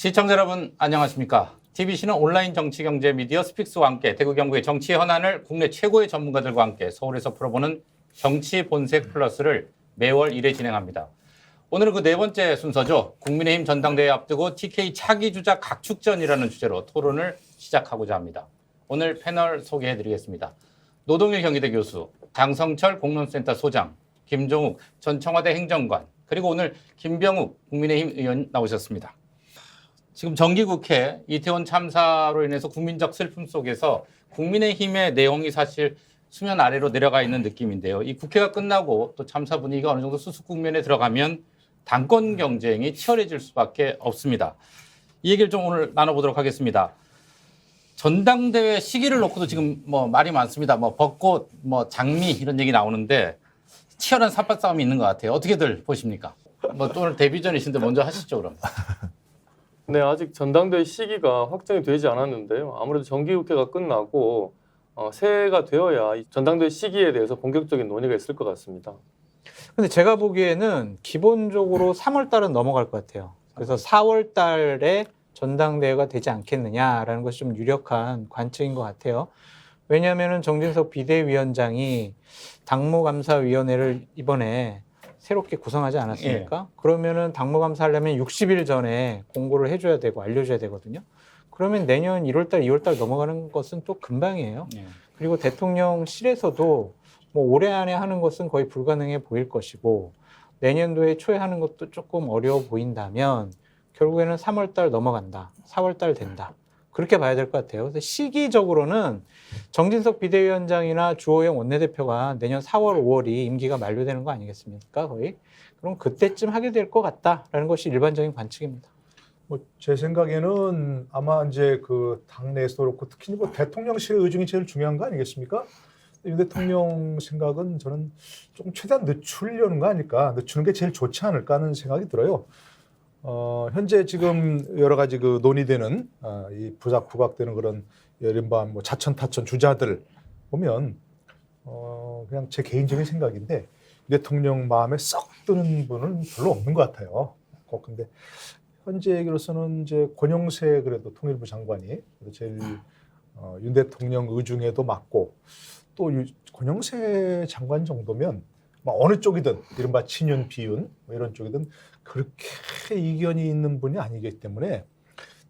시청자 여러분 안녕하십니까? TBC는 온라인 정치 경제 미디어 스픽스와 함께 대구 경북의 정치 현안을 국내 최고의 전문가들과 함께 서울에서 풀어보는 정치 본색 플러스를 매월 1회 진행합니다. 오늘은 그 네 번째 순서죠. 국민의힘 전당대회 앞두고 TK 차기 주자 각축전이라는 주제로 토론을 시작하고자 합니다. 오늘 패널 소개해드리겠습니다. 노동일 경희대 교수, 장성철 공론센터 소장, 김종욱 전 청와대 행정관, 그리고 오늘 김병욱 국민의힘 의원 나오셨습니다. 지금 정기국회 이태원 참사로 인해서 국민적 슬픔 속에서 국민의힘의 내용이 사실 수면 아래로 내려가 있는 느낌인데요. 이 국회가 끝나고 또 참사 분위기가 어느 정도 수습 국면에 들어가면 당권 경쟁이 치열해질 수밖에 없습니다. 이 얘기를 좀 오늘 나눠보도록 하겠습니다. 전당대회 시기를 놓고도 지금 뭐 말이 많습니다. 뭐 벚꽃, 뭐 장미 이런 얘기 나오는데 치열한 삿발 싸움이 있는 것 같아요. 어떻게들 보십니까? 뭐 또 오늘 데뷔전이신데 먼저 하시죠 그럼. 네, 아직 전당대회 시기가 확정이 되지 않았는데요. 아무래도 정기국회가 끝나고 새해가 되어야 이 전당대회 시기에 대해서 본격적인 논의가 있을 것 같습니다. 근데 제가 보기에는 기본적으로 3월 달은 넘어갈 것 같아요. 그래서 4월 달에 전당대회가 되지 않겠느냐라는 것이 좀 유력한 관측인 것 같아요. 왜냐하면 정진석 비대위원장이 당무감사위원회를 이번에 새롭게 구성하지 않았습니까? 예. 그러면은 당무감사 하려면 60일 전에 공고를 해줘야 되고 알려줘야 되거든요. 그러면 내년 1월달, 2월달 넘어가는 것은 또 금방이에요. 예. 그리고 대통령실에서도 뭐 올해 안에 하는 것은 거의 불가능해 보일 것이고 내년도에 초에 하는 것도 조금 어려워 보인다면 결국에는 3월달 넘어간다, 4월달 된다. 그렇게 봐야 될 것 같아요. 그래서 시기적으로는 정진석 비대위원장이나 주호영 원내대표가 내년 4월, 5월이 임기가 만료되는 거 아니겠습니까? 거의. 그럼 그때쯤 하게 될 것 같다라는 것이 일반적인 관측입니다. 뭐 제 생각에는 아마 이제 그 당내에서도 그렇고 특히 뭐 대통령실의 의중이 제일 중요한 거 아니겠습니까? 윤 대통령 생각은 저는 조금 최대한 늦추려는 거 아닐까, 늦추는 게 제일 좋지 않을까 하는 생각이 들어요. 현재 지금 여러 가지 그 논의되는 이 부각되는 그런 이른바 뭐 자천타천 주자들 보면 그냥 제 개인적인 생각인데 대통령 마음에 썩 드는 분은 별로 없는 것 같아요. 근데 현재 얘기로서는 이제 권영세 그래도 통일부 장관이 제일 윤 대통령 의중에도 맞고 또 권영세 장관 정도면 뭐 어느 쪽이든 이른바 친윤 비윤 뭐 이런 쪽이든 그렇게 이견이 있는 분이 아니기 때문에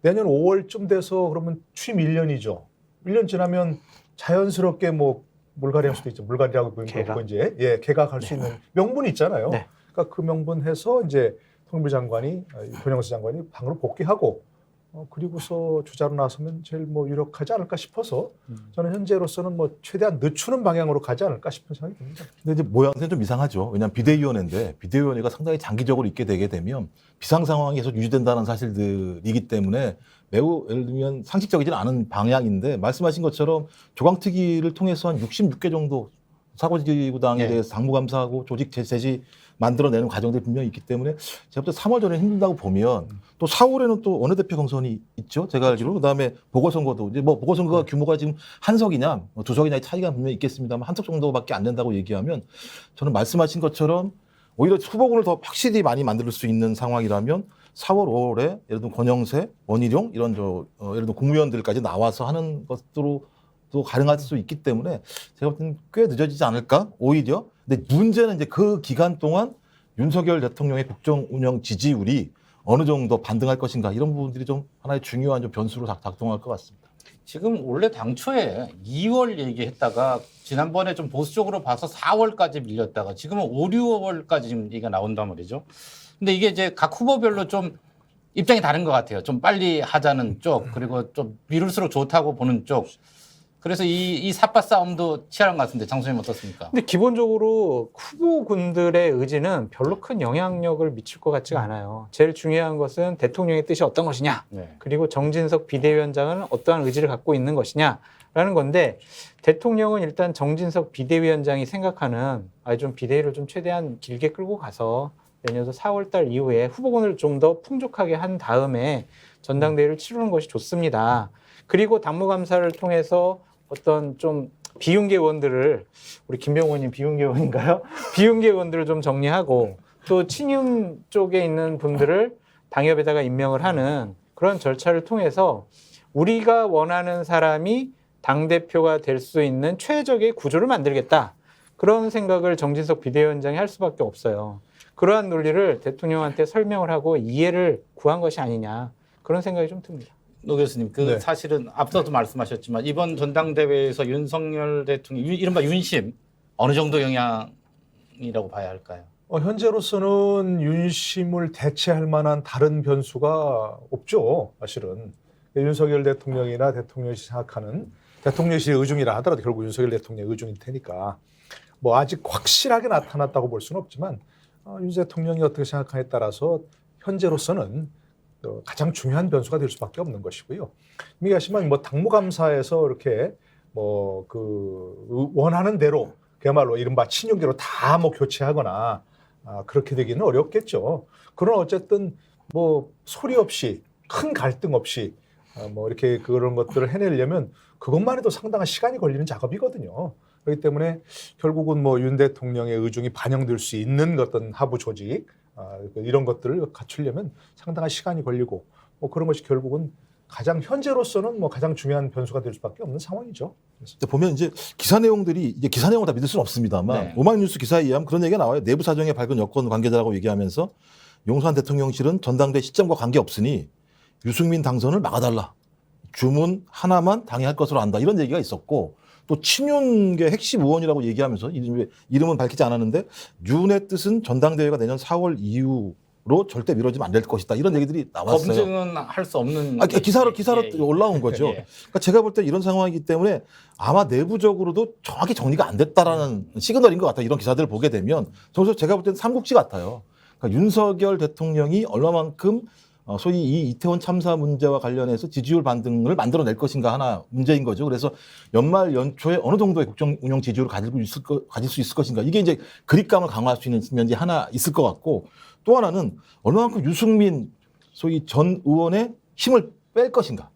내년 5월쯤 돼서 그러면 취임 1년이죠. 1년 지나면 자연스럽게 뭐 물갈이할 수도 있죠. 물갈이라고 보면 이제 개각할 수 있는 명분이 있잖아요. 네. 그러니까 그 명분해서 이제 통일부 장관이 권영세 장관이 방으로 복귀하고 그리고서 주자로 나서면 제일 뭐 유력하지 않을까 싶어서 저는 현재로서는 뭐 최대한 늦추는 방향으로 가지 않을까 싶은 생각이 듭니다. 근데 이제 모양새는 좀 이상하죠. 왜냐하면 비대위원회인데 비대위원회가 상당히 장기적으로 있게 되게 되면 비상 상황이 계속 유지된다는 사실들이기 때문에 매우 예를 들면 상식적이지는 않은 방향인데 말씀하신 것처럼 조강특위를 통해서 한 66개 정도 사고지구당에 대해서 당무감사하고 조직 제시 만들어내는 과정들이 분명히 있기 때문에 제가 볼 때 3월 전에 힘든다고 보면 또 4월에는 또 원내대표 경선이 있죠. 제가 알기로. 그다음에 보궐선거도 이제 뭐 보궐선거가 규모가 지금 한 석이냐 두 석이냐의 차이가 분명히 있겠습니다만 한 석 정도밖에 안 된다고 얘기하면 저는 말씀하신 것처럼 오히려 후보군을 더 확실히 많이 만들 수 있는 상황이라면 4월, 5월에 예를 들면 권영세, 원희룡 이런 예를 들면 국무위원들까지 나와서 하는 것으로 또 가능할 수 있기 때문에 제가 볼 때는 꽤 늦어지지 않을까 오히려. 근데 문제는 이제 그 기간 동안 윤석열 대통령의 국정 운영 지지율이 어느 정도 반등할 것인가 이런 부분들이 좀 하나의 중요한 좀 변수로 작동할 것 같습니다. 지금 원래 당초에 2월 얘기했다가 지난번에 좀 보수적으로 봐서 4월까지 밀렸다가 지금은 5, 6월까지 지금 얘기가 나온단 말이죠. 근데 이게 이제 각 후보별로 좀 입장이 다른 것 같아요. 좀 빨리 하자는 쪽 그리고 좀 미룰수록 좋다고 보는 쪽. 그래서 이 삿발 싸움도 치열한 것 같은데 장소님 어떻습니까? 근데 기본적으로 후보군들의 의지는 별로 큰 영향력을 미칠 것 같지가 않아요. 제일 중요한 것은 대통령의 뜻이 어떤 것이냐, 그리고 정진석 비대위원장은 어떠한 의지를 갖고 있는 것이냐라는 건데 대통령은 일단 정진석 비대위원장이 생각하는 좀 비대위를 좀 최대한 길게 끌고 가서 내년 4월달 이후에 후보군을 좀 더 풍족하게 한 다음에 전당대회를 치르는 것이 좋습니다. 그리고 당무감사를 통해서 어떤 좀 비윤계 의원들을 우리 김병욱 의원님 비윤계 의원인가요? 비윤계 의원들을 좀 정리하고 또 친윤 쪽에 있는 분들을 당협에다가 임명을 하는 그런 절차를 통해서 우리가 원하는 사람이 당대표가 될 수 있는 최적의 구조를 만들겠다. 그런 생각을 정진석 비대위원장이 할 수밖에 없어요. 그러한 논리를 대통령한테 설명을 하고 이해를 구한 것이 아니냐. 그런 생각이 좀 듭니다. 노 교수님, 그 네. 사실은 앞서도 말씀하셨지만 이번 전당대회에서 윤석열 대통령, 이른바 윤심 어느 정도 영향이라고 봐야 할까요? 현재로서는 윤심을 대체할 만한 다른 변수가 없죠. 사실은 윤석열 대통령이나 대통령이 생각하는 대통령실의 의중이라 하더라도 결국 윤석열 대통령의 의중일 테니까 뭐 아직 확실하게 나타났다고 볼 수는 없지만 윤 대통령이 어떻게 생각하냐에 따라서 현재로서는 가장 중요한 변수가 될 수밖에 없는 것이고요. 이미 아시면 뭐 당무감사에서 이렇게 뭐 그 원하는 대로 그야말로 이른바 친윤계로 다 뭐 교체하거나 그렇게 되기는 어렵겠죠. 그러나 어쨌든 뭐 소리 없이 큰 갈등 없이 뭐 이렇게 그런 것들을 해내려면 그것만 해도 상당한 시간이 걸리는 작업이거든요. 그렇기 때문에 결국은 뭐 윤 대통령의 의중이 반영될 수 있는 어떤 하부 조직 이런 것들을 갖추려면 상당한 시간이 걸리고 뭐 그런 것이 결국은 가장 현재로서는 뭐 가장 중요한 변수가 될 수밖에 없는 상황이죠. 그래서. 보면 이제 기사 내용들이 이제 기사 내용을 다 믿을 수는 없습니다만 네. 오마이뉴스 기사에 의하면 그런 얘기가 나와요. 내부 사정에 밝은 여권 관계자라고 얘기하면서 용산 대통령실은 전당대 시점과 관계없으니 유승민 당선을 막아달라. 주문 하나만 당의할 것으로 안다. 이런 얘기가 있었고 또 친윤계 핵심 의원이라고 얘기하면서 이름은 밝히지 않았는데 윤의 뜻은 전당대회가 내년 4월 이후로 절대 미뤄지면 안 될 것이다. 이런 얘기들이 나왔어요. 검증은 할 수 없는. 기사로 예. 올라온 거죠. 예. 그러니까 제가 볼 때 이런 상황이기 때문에 아마 내부적으로도 정확히 정리가 안 됐다라는 시그널인 것 같아요. 이런 기사들을 보게 되면. 그래서 제가 볼 때는 삼국지 같아요. 그러니까 윤석열 대통령이 얼마만큼 소위 이 이태원 참사 문제와 관련해서 지지율 반등을 만들어낼 것인가 하나 문제인 거죠. 그래서 연말 연초에 어느 정도의 국정 운영 지지율을 가질 수 있을 것인가. 이게 이제 그립감을 강화할 수 있는 측면이 하나 있을 것 같고 또 하나는 얼마만큼 유승민 소위 전 의원의 힘을 뺄 것인가.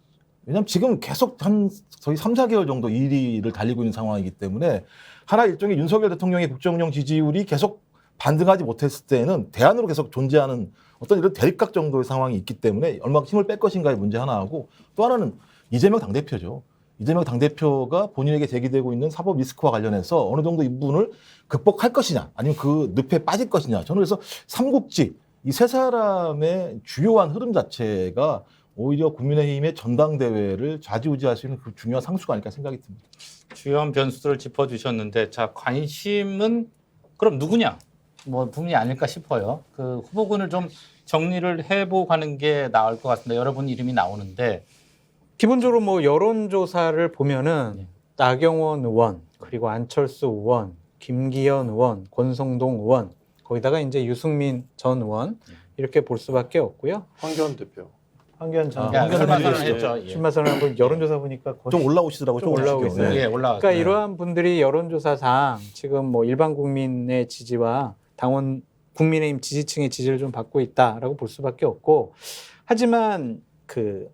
왜냐하면 지금 계속 거의 3, 4개월 정도 1위를 달리고 있는 상황이기 때문에 하나 일종의 윤석열 대통령의 국정 운영 지지율이 계속 반등하지 못했을 때는 대안으로 계속 존재하는 어떤 이런 대립각 정도의 상황이 있기 때문에 얼마나 힘을 뺄 것인가의 문제 하나 하고 또 하나는 이재명 당대표죠. 이재명 당대표가 본인에게 제기되고 있는 사법 리스크와 관련해서 어느 정도 이 부분을 극복할 것이냐 아니면 그 늪에 빠질 것이냐. 저는 그래서 삼국지 이 세 사람의 주요한 흐름 자체가 오히려 국민의힘의 전당대회를 좌지우지할 수 있는 그 중요한 상수가 아닐까 생각이 듭니다. 주요한 변수를 짚어주셨는데 자 관심은 그럼 누구냐? 뭐 부분이 아닐까 싶어요. 그 후보군을 좀 정리를 해보고 가는 게 나을 것 같습니다. 여러분 이름이 나오는데 기본적으로 뭐 여론조사를 보면은 네. 나경원 의원, 그리고 안철수 의원, 김기현 의원, 권성동 의원, 거기다가 이제 유승민 전 의원 이렇게 볼 수밖에 없고요. 황교안 대표. 황교안 전 야, 의원 설마 예. 선언했죠. 예. 출마 선언하고 여론조사 보니까 거의 좀 올라오시더라고요. 좀 올라오고 조금씩요. 있어요. 네. 예, 올라왔어요. 그러니까 이러한 분들이 여론조사상 지금 뭐 일반 국민의 지지와 당원 국민의힘 지지층의 지지를 좀 받고 있다라고 볼 수밖에 없고 하지만 그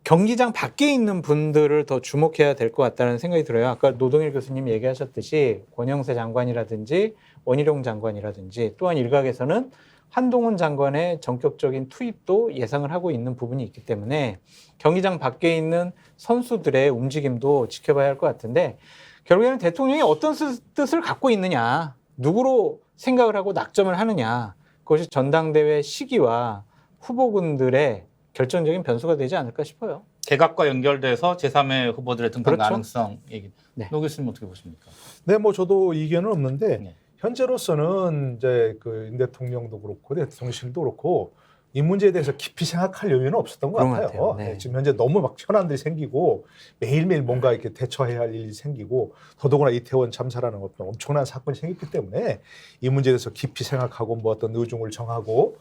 경기장 밖에 있는 분들을 더 주목해야 될 것 같다는 생각이 들어요. 아까 노동일 교수님 얘기하셨듯이 권영세 장관이라든지 원희룡 장관이라든지 또한 일각에서는 한동훈 장관의 전격적인 투입도 예상을 하고 있는 부분이 있기 때문에 경기장 밖에 있는 선수들의 움직임도 지켜봐야 할 것 같은데 결국에는 대통령이 어떤 뜻을 갖고 있느냐, 누구로 생각을 하고 낙점을 하느냐, 그것이 전당대회 시기와 후보군들의 결정적인 변수가 되지 않을까 싶어요. 개각과 연결돼서 제3의 후보들의 등판 그렇죠. 가능성 얘기. 네. 노 교수님 어떻게 보십니까? 네, 뭐 저도 이견은 없는데 네. 현재로서는 이제 그 윤 대통령도 그렇고 대통령실도 그렇고 이 문제에 대해서 깊이 생각할 여유는 없었던 것 그런 것 같아요. 같아요. 네. 네, 지금 현재 너무 막 현안들이 생기고 매일매일 뭔가 이렇게 대처해야 할 일이 생기고 더더구나 이태원 참사라는 어떤 엄청난 사건이 생겼기 때문에 이 문제에 대해서 깊이 생각하고 뭐 어떤 의중을 정하고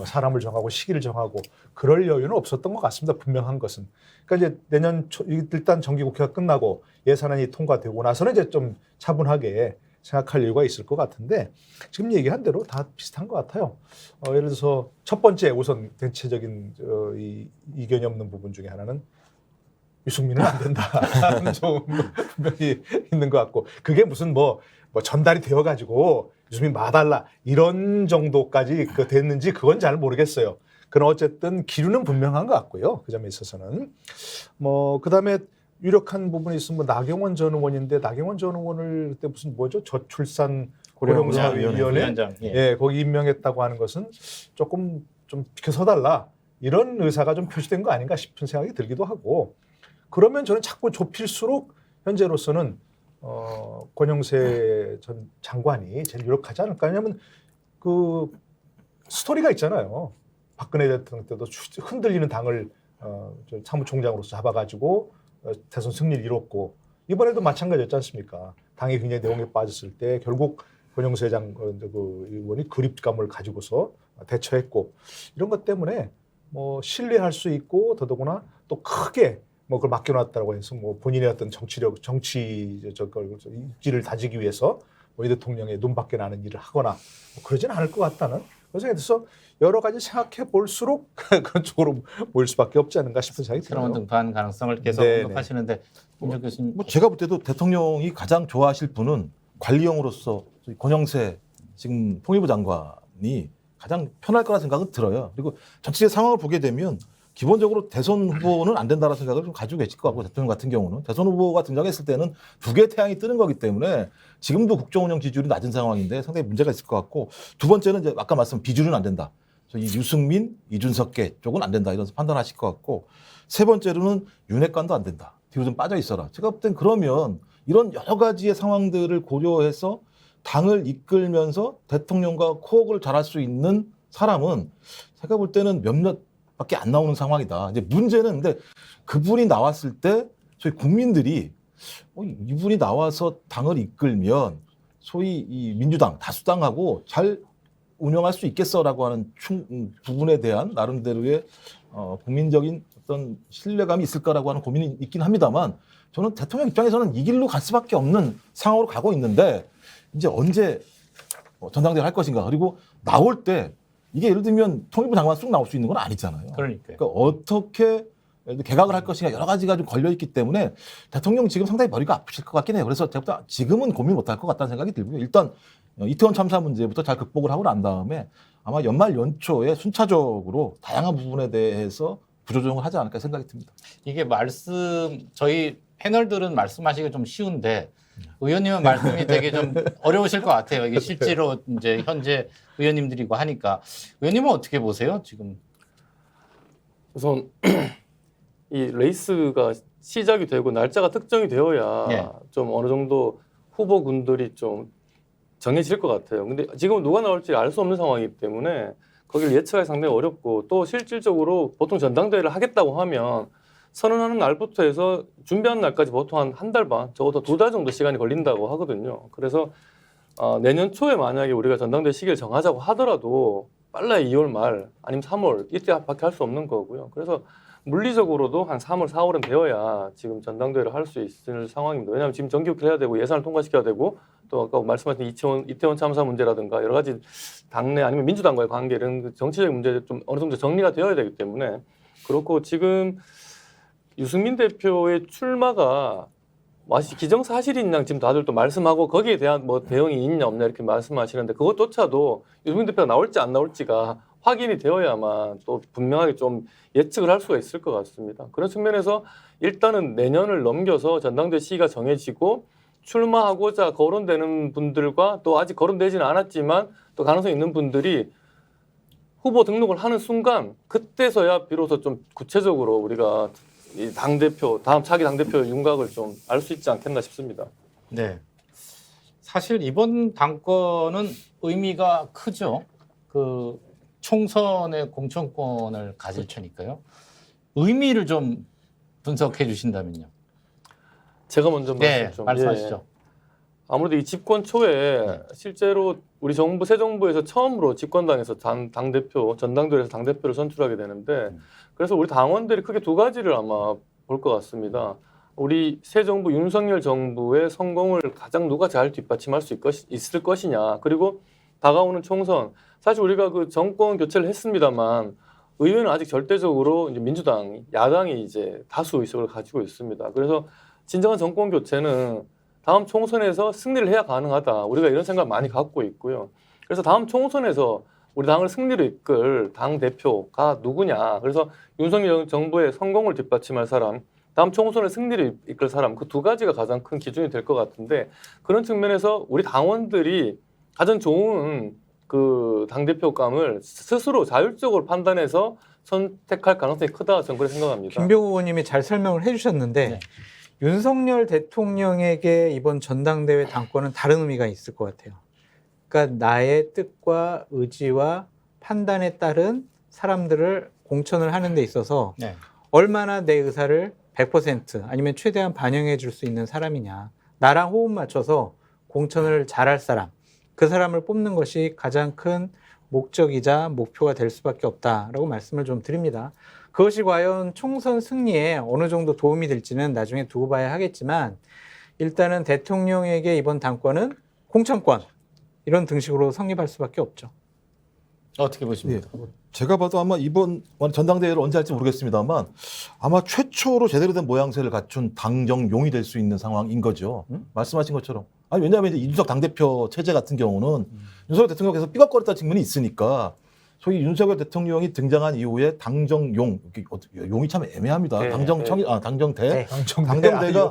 사람을 정하고 시기를 정하고 그럴 여유는 없었던 것 같습니다. 분명한 것은. 그러니까 이제 내년 일단 정기국회가 끝나고 예산안이 통과되고 나서는 이제 좀 차분하게 생각할 이유가 있을 것 같은데 지금 얘기한 대로 다 비슷한 것 같아요. 예를 들어서 첫 번째 우선 대체적인 이견이 없는 부분 중에 하나는 유승민은 안 된다라는 좀 분명히 있는 것 같고 그게 무슨 뭐 전달이 되어가지고 유승민 마달라 이런 정도까지 됐는지 그건 잘 모르겠어요. 그런 어쨌든 기류는 분명한 것 같고요. 그 점에 있어서는 뭐 그다음에 유력한 부분이 있으면 뭐 나경원 전 의원인데 나경원 전 의원을 그때 무슨 뭐죠 저출산 고령사위원회 위원장. 예. 예 거기 임명했다고 하는 것은 조금 좀 비켜서달라 이런 의사가 좀 표시된 거 아닌가 싶은 생각이 들기도 하고 그러면 저는 자꾸 좁힐수록 현재로서는 권영세 전 장관이 제일 유력하지 않을까 왜냐하면 그 스토리가 있잖아요. 박근혜 대통령 때도 흔들리는 당을 저 사무총장으로서 잡아가지고 대선 승리를 이뤘고 이번에도 마찬가지였지 않습니까? 당이 굉장히 내용에 빠졌을 때 결국 권영세 그 의원이 그립감을 가지고서 대처했고 이런 것 때문에 뭐 신뢰할 수 있고 더더구나 또 크게 뭐 그걸 맡겨놨다고 해서 뭐 본인의 어떤 정치 입지를 다지기 위해서 뭐 이 대통령의 눈밖에 나는 일을 하거나 뭐 그러지는 않을 것 같다는 그런 생각이 들어서 여러 가지 생각해 볼수록 그런 쪽으로 모일 수밖에 없지 않은가 싶은 생각이 새로운 들어요. 등판 가능성을 계속 네네. 언급하시는데 김정 교수님 뭐 제가 볼 때도 대통령이 가장 좋아하실 분은 관리형으로서 권영세 지금 통일부 장관이 가장 편할 거라 생각은 들어요. 그리고 전체적인 상황을 보게 되면 기본적으로 대선 후보는 안 된다는 생각을 좀 가지고 계실 것 같고 대통령 같은 경우는 대선 후보가 등장했을 때는 두 개의 태양이 뜨는 거기 때문에 지금도 국정운영 지지율이 낮은 상황인데 상당히 문제가 있을 것 같고 두 번째는 이제 아까 말씀 비주류는 안 된다. 이 유승민, 이준석계 쪽은 안 된다 이런 판단하실 것 같고 세 번째로는 윤핵관도 안 된다. 뒤로 좀 빠져 있어라. 제가 볼 땐 그러면 이런 여러 가지의 상황들을 고려해서 당을 이끌면서 대통령과 코어를 잘할 수 있는 사람은 제가 볼 때는 몇몇밖에 안 나오는 상황이다. 이제 문제는 근데 그분이 나왔을 때 소위 국민들이 이분이 나와서 당을 이끌면 소위 이 민주당 다수당하고 잘 운영할 수 있겠어라고 하는 부분에 대한 나름대로의 국민적인 어떤 신뢰감이 있을까라고 하는 고민이 있긴 합니다만 저는 대통령 입장에서는 이 길로 갈 수밖에 없는 상황으로 가고 있는데 이제 언제 전당대회를 할 것인가 그리고 나올 때 이게 예를 들면 통일부 장관 쑥 나올 수 있는 건 아니잖아요. 그러니까요. 그러니까 어떻게 개각을 할 것인가 여러 가지가 좀 걸려 있기 때문에 대통령 지금 상당히 머리가 아프실 것 같긴 해요. 그래서 제가 지금은 고민 못 할 것 같다는 생각이 들고요. 일단 이태원 참사 문제부터 잘 극복을 하고 난 다음에 아마 연말 연초에 순차적으로 다양한 부분에 대해서 구조조정을 하지 않을까 생각이 듭니다. 이게 저희 패널들은 말씀하시기가 좀 쉬운데 의원님은 말씀이 되게 좀 어려우실 것 같아요. 이게 실제로 이제 현재 의원님들이고 하니까 의원님은 어떻게 보세요 지금? 우선 이 레이스가 시작이 되고 날짜가 특정이 되어야 예. 좀 어느 정도 후보군들이 좀 정해질 것 같아요. 근데 지금 누가 나올지 알 수 없는 상황이기 때문에 거기를 예측하기 상당히 어렵고 또 실질적으로 보통 전당대회를 하겠다고 하면 선언하는 날부터 해서 준비하는 날까지 보통 한 달 반, 적어도 2달 정도 시간이 걸린다고 하거든요. 그래서 내년 초에 만약에 우리가 전당대회 시기를 정하자고 하더라도 빨라야 2월 말 아니면 3월 이때밖에 할 수 없는 거고요. 그래서 물리적으로도 한 3월, 4월은 되어야 지금 전당대회를 할 수 있을 상황입니다. 왜냐하면 지금 정기국회를 해야 되고 예산을 통과시켜야 되고 또 아까 말씀하신 이태원 참사 문제라든가 여러 가지 당내 아니면 민주당과의 관계 이런 정치적인 문제들 좀 어느 정도 정리가 되어야 되기 때문에 그렇고 지금 유승민 대표의 출마가 마치 기정사실인 양 지금 다들 또 말씀하고 거기에 대한 뭐 대응이 있냐 없냐 이렇게 말씀하시는데 그것조차도 유승민 대표가 나올지 안 나올지가 확인이 되어야만 또 분명하게 좀 예측을 할 수가 있을 것 같습니다. 그런 측면에서 일단은 내년을 넘겨서 전당대회 시기가 정해지고 출마하고자 거론되는 분들과 또 아직 거론되지는 않았지만 또 가능성이 있는 분들이 후보 등록을 하는 순간 그때서야 비로소 좀 구체적으로 우리가 이 당대표 다음 차기 당대표 윤곽을 좀 알 수 있지 않겠나 싶습니다. 네. 사실 이번 당권은 의미가 크죠. 그 총선의 공천권을 가질 테니까요. 의미를 좀 분석해 주신다면요. 제가 먼저 네, 좀 말씀하시죠. 예. 아무래도 이 집권 초에 실제로 우리 정부 새 정부에서 처음으로 집권당에서 당대표 전당대회에서 당대표를 선출하게 되는데 그래서 우리 당원들이 크게 두 가지를 아마 볼 것 같습니다. 우리 새 정부 윤석열 정부의 성공을 가장 누가 잘 뒷받침할 수 있을 것이냐. 그리고 다가오는 총선. 사실 우리가 그 정권 교체를 했습니다만 의회는 아직 절대적으로 이제 민주당, 야당이 이제 다수 의석을 가지고 있습니다. 그래서 진정한 정권 교체는 다음 총선에서 승리를 해야 가능하다. 우리가 이런 생각을 많이 갖고 있고요. 그래서 다음 총선에서 우리 당을 승리로 이끌 당 대표가 누구냐. 그래서 윤석열 정부의 성공을 뒷받침할 사람, 다음 총선의 승리를 이끌 사람, 그 두 가지가 가장 큰 기준이 될 것 같은데 그런 측면에서 우리 당원들이 가장 좋은 그 당대표감을 스스로 자율적으로 판단해서 선택할 가능성이 크다 저는 그렇게 생각합니다. 김병우 의원님이 잘 설명을 해주셨는데 네. 윤석열 대통령에게 이번 전당대회 당권은 다른 의미가 있을 것 같아요. 그러니까 나의 뜻과 의지와 판단에 따른 사람들을 공천을 하는 데 있어서 네. 얼마나 내 의사를 100% 아니면 최대한 반영해 줄 수 있는 사람이냐. 나랑 호흡 맞춰서 공천을 잘할 사람, 그 사람을 뽑는 것이 가장 큰 목적이자 목표가 될 수밖에 없다라고 말씀을 좀 드립니다. 그것이 과연 총선 승리에 어느 정도 도움이 될지는 나중에 두고 봐야 하겠지만 일단은 대통령에게 이번 당권은 공천권 이런 등식으로 성립할 수밖에 없죠. 어떻게 보십니까? 제가 봐도 아마 이번 전당대회를 언제 할지 모르겠습니다만 아마 최초로 제대로 된 모양새를 갖춘 당정용이 될 수 있는 상황인 거죠. 말씀하신 것처럼. 아니 왜냐하면 이제 이준석 당대표 체제 같은 경우는 윤석열 대통령께서 삐걱거렸다는 측면이 있으니까 소위 윤석열 대통령이 등장한 이후에 당정용, 용이 참 애매합니다. 네, 당정청이, 당정대. 네. 당정대가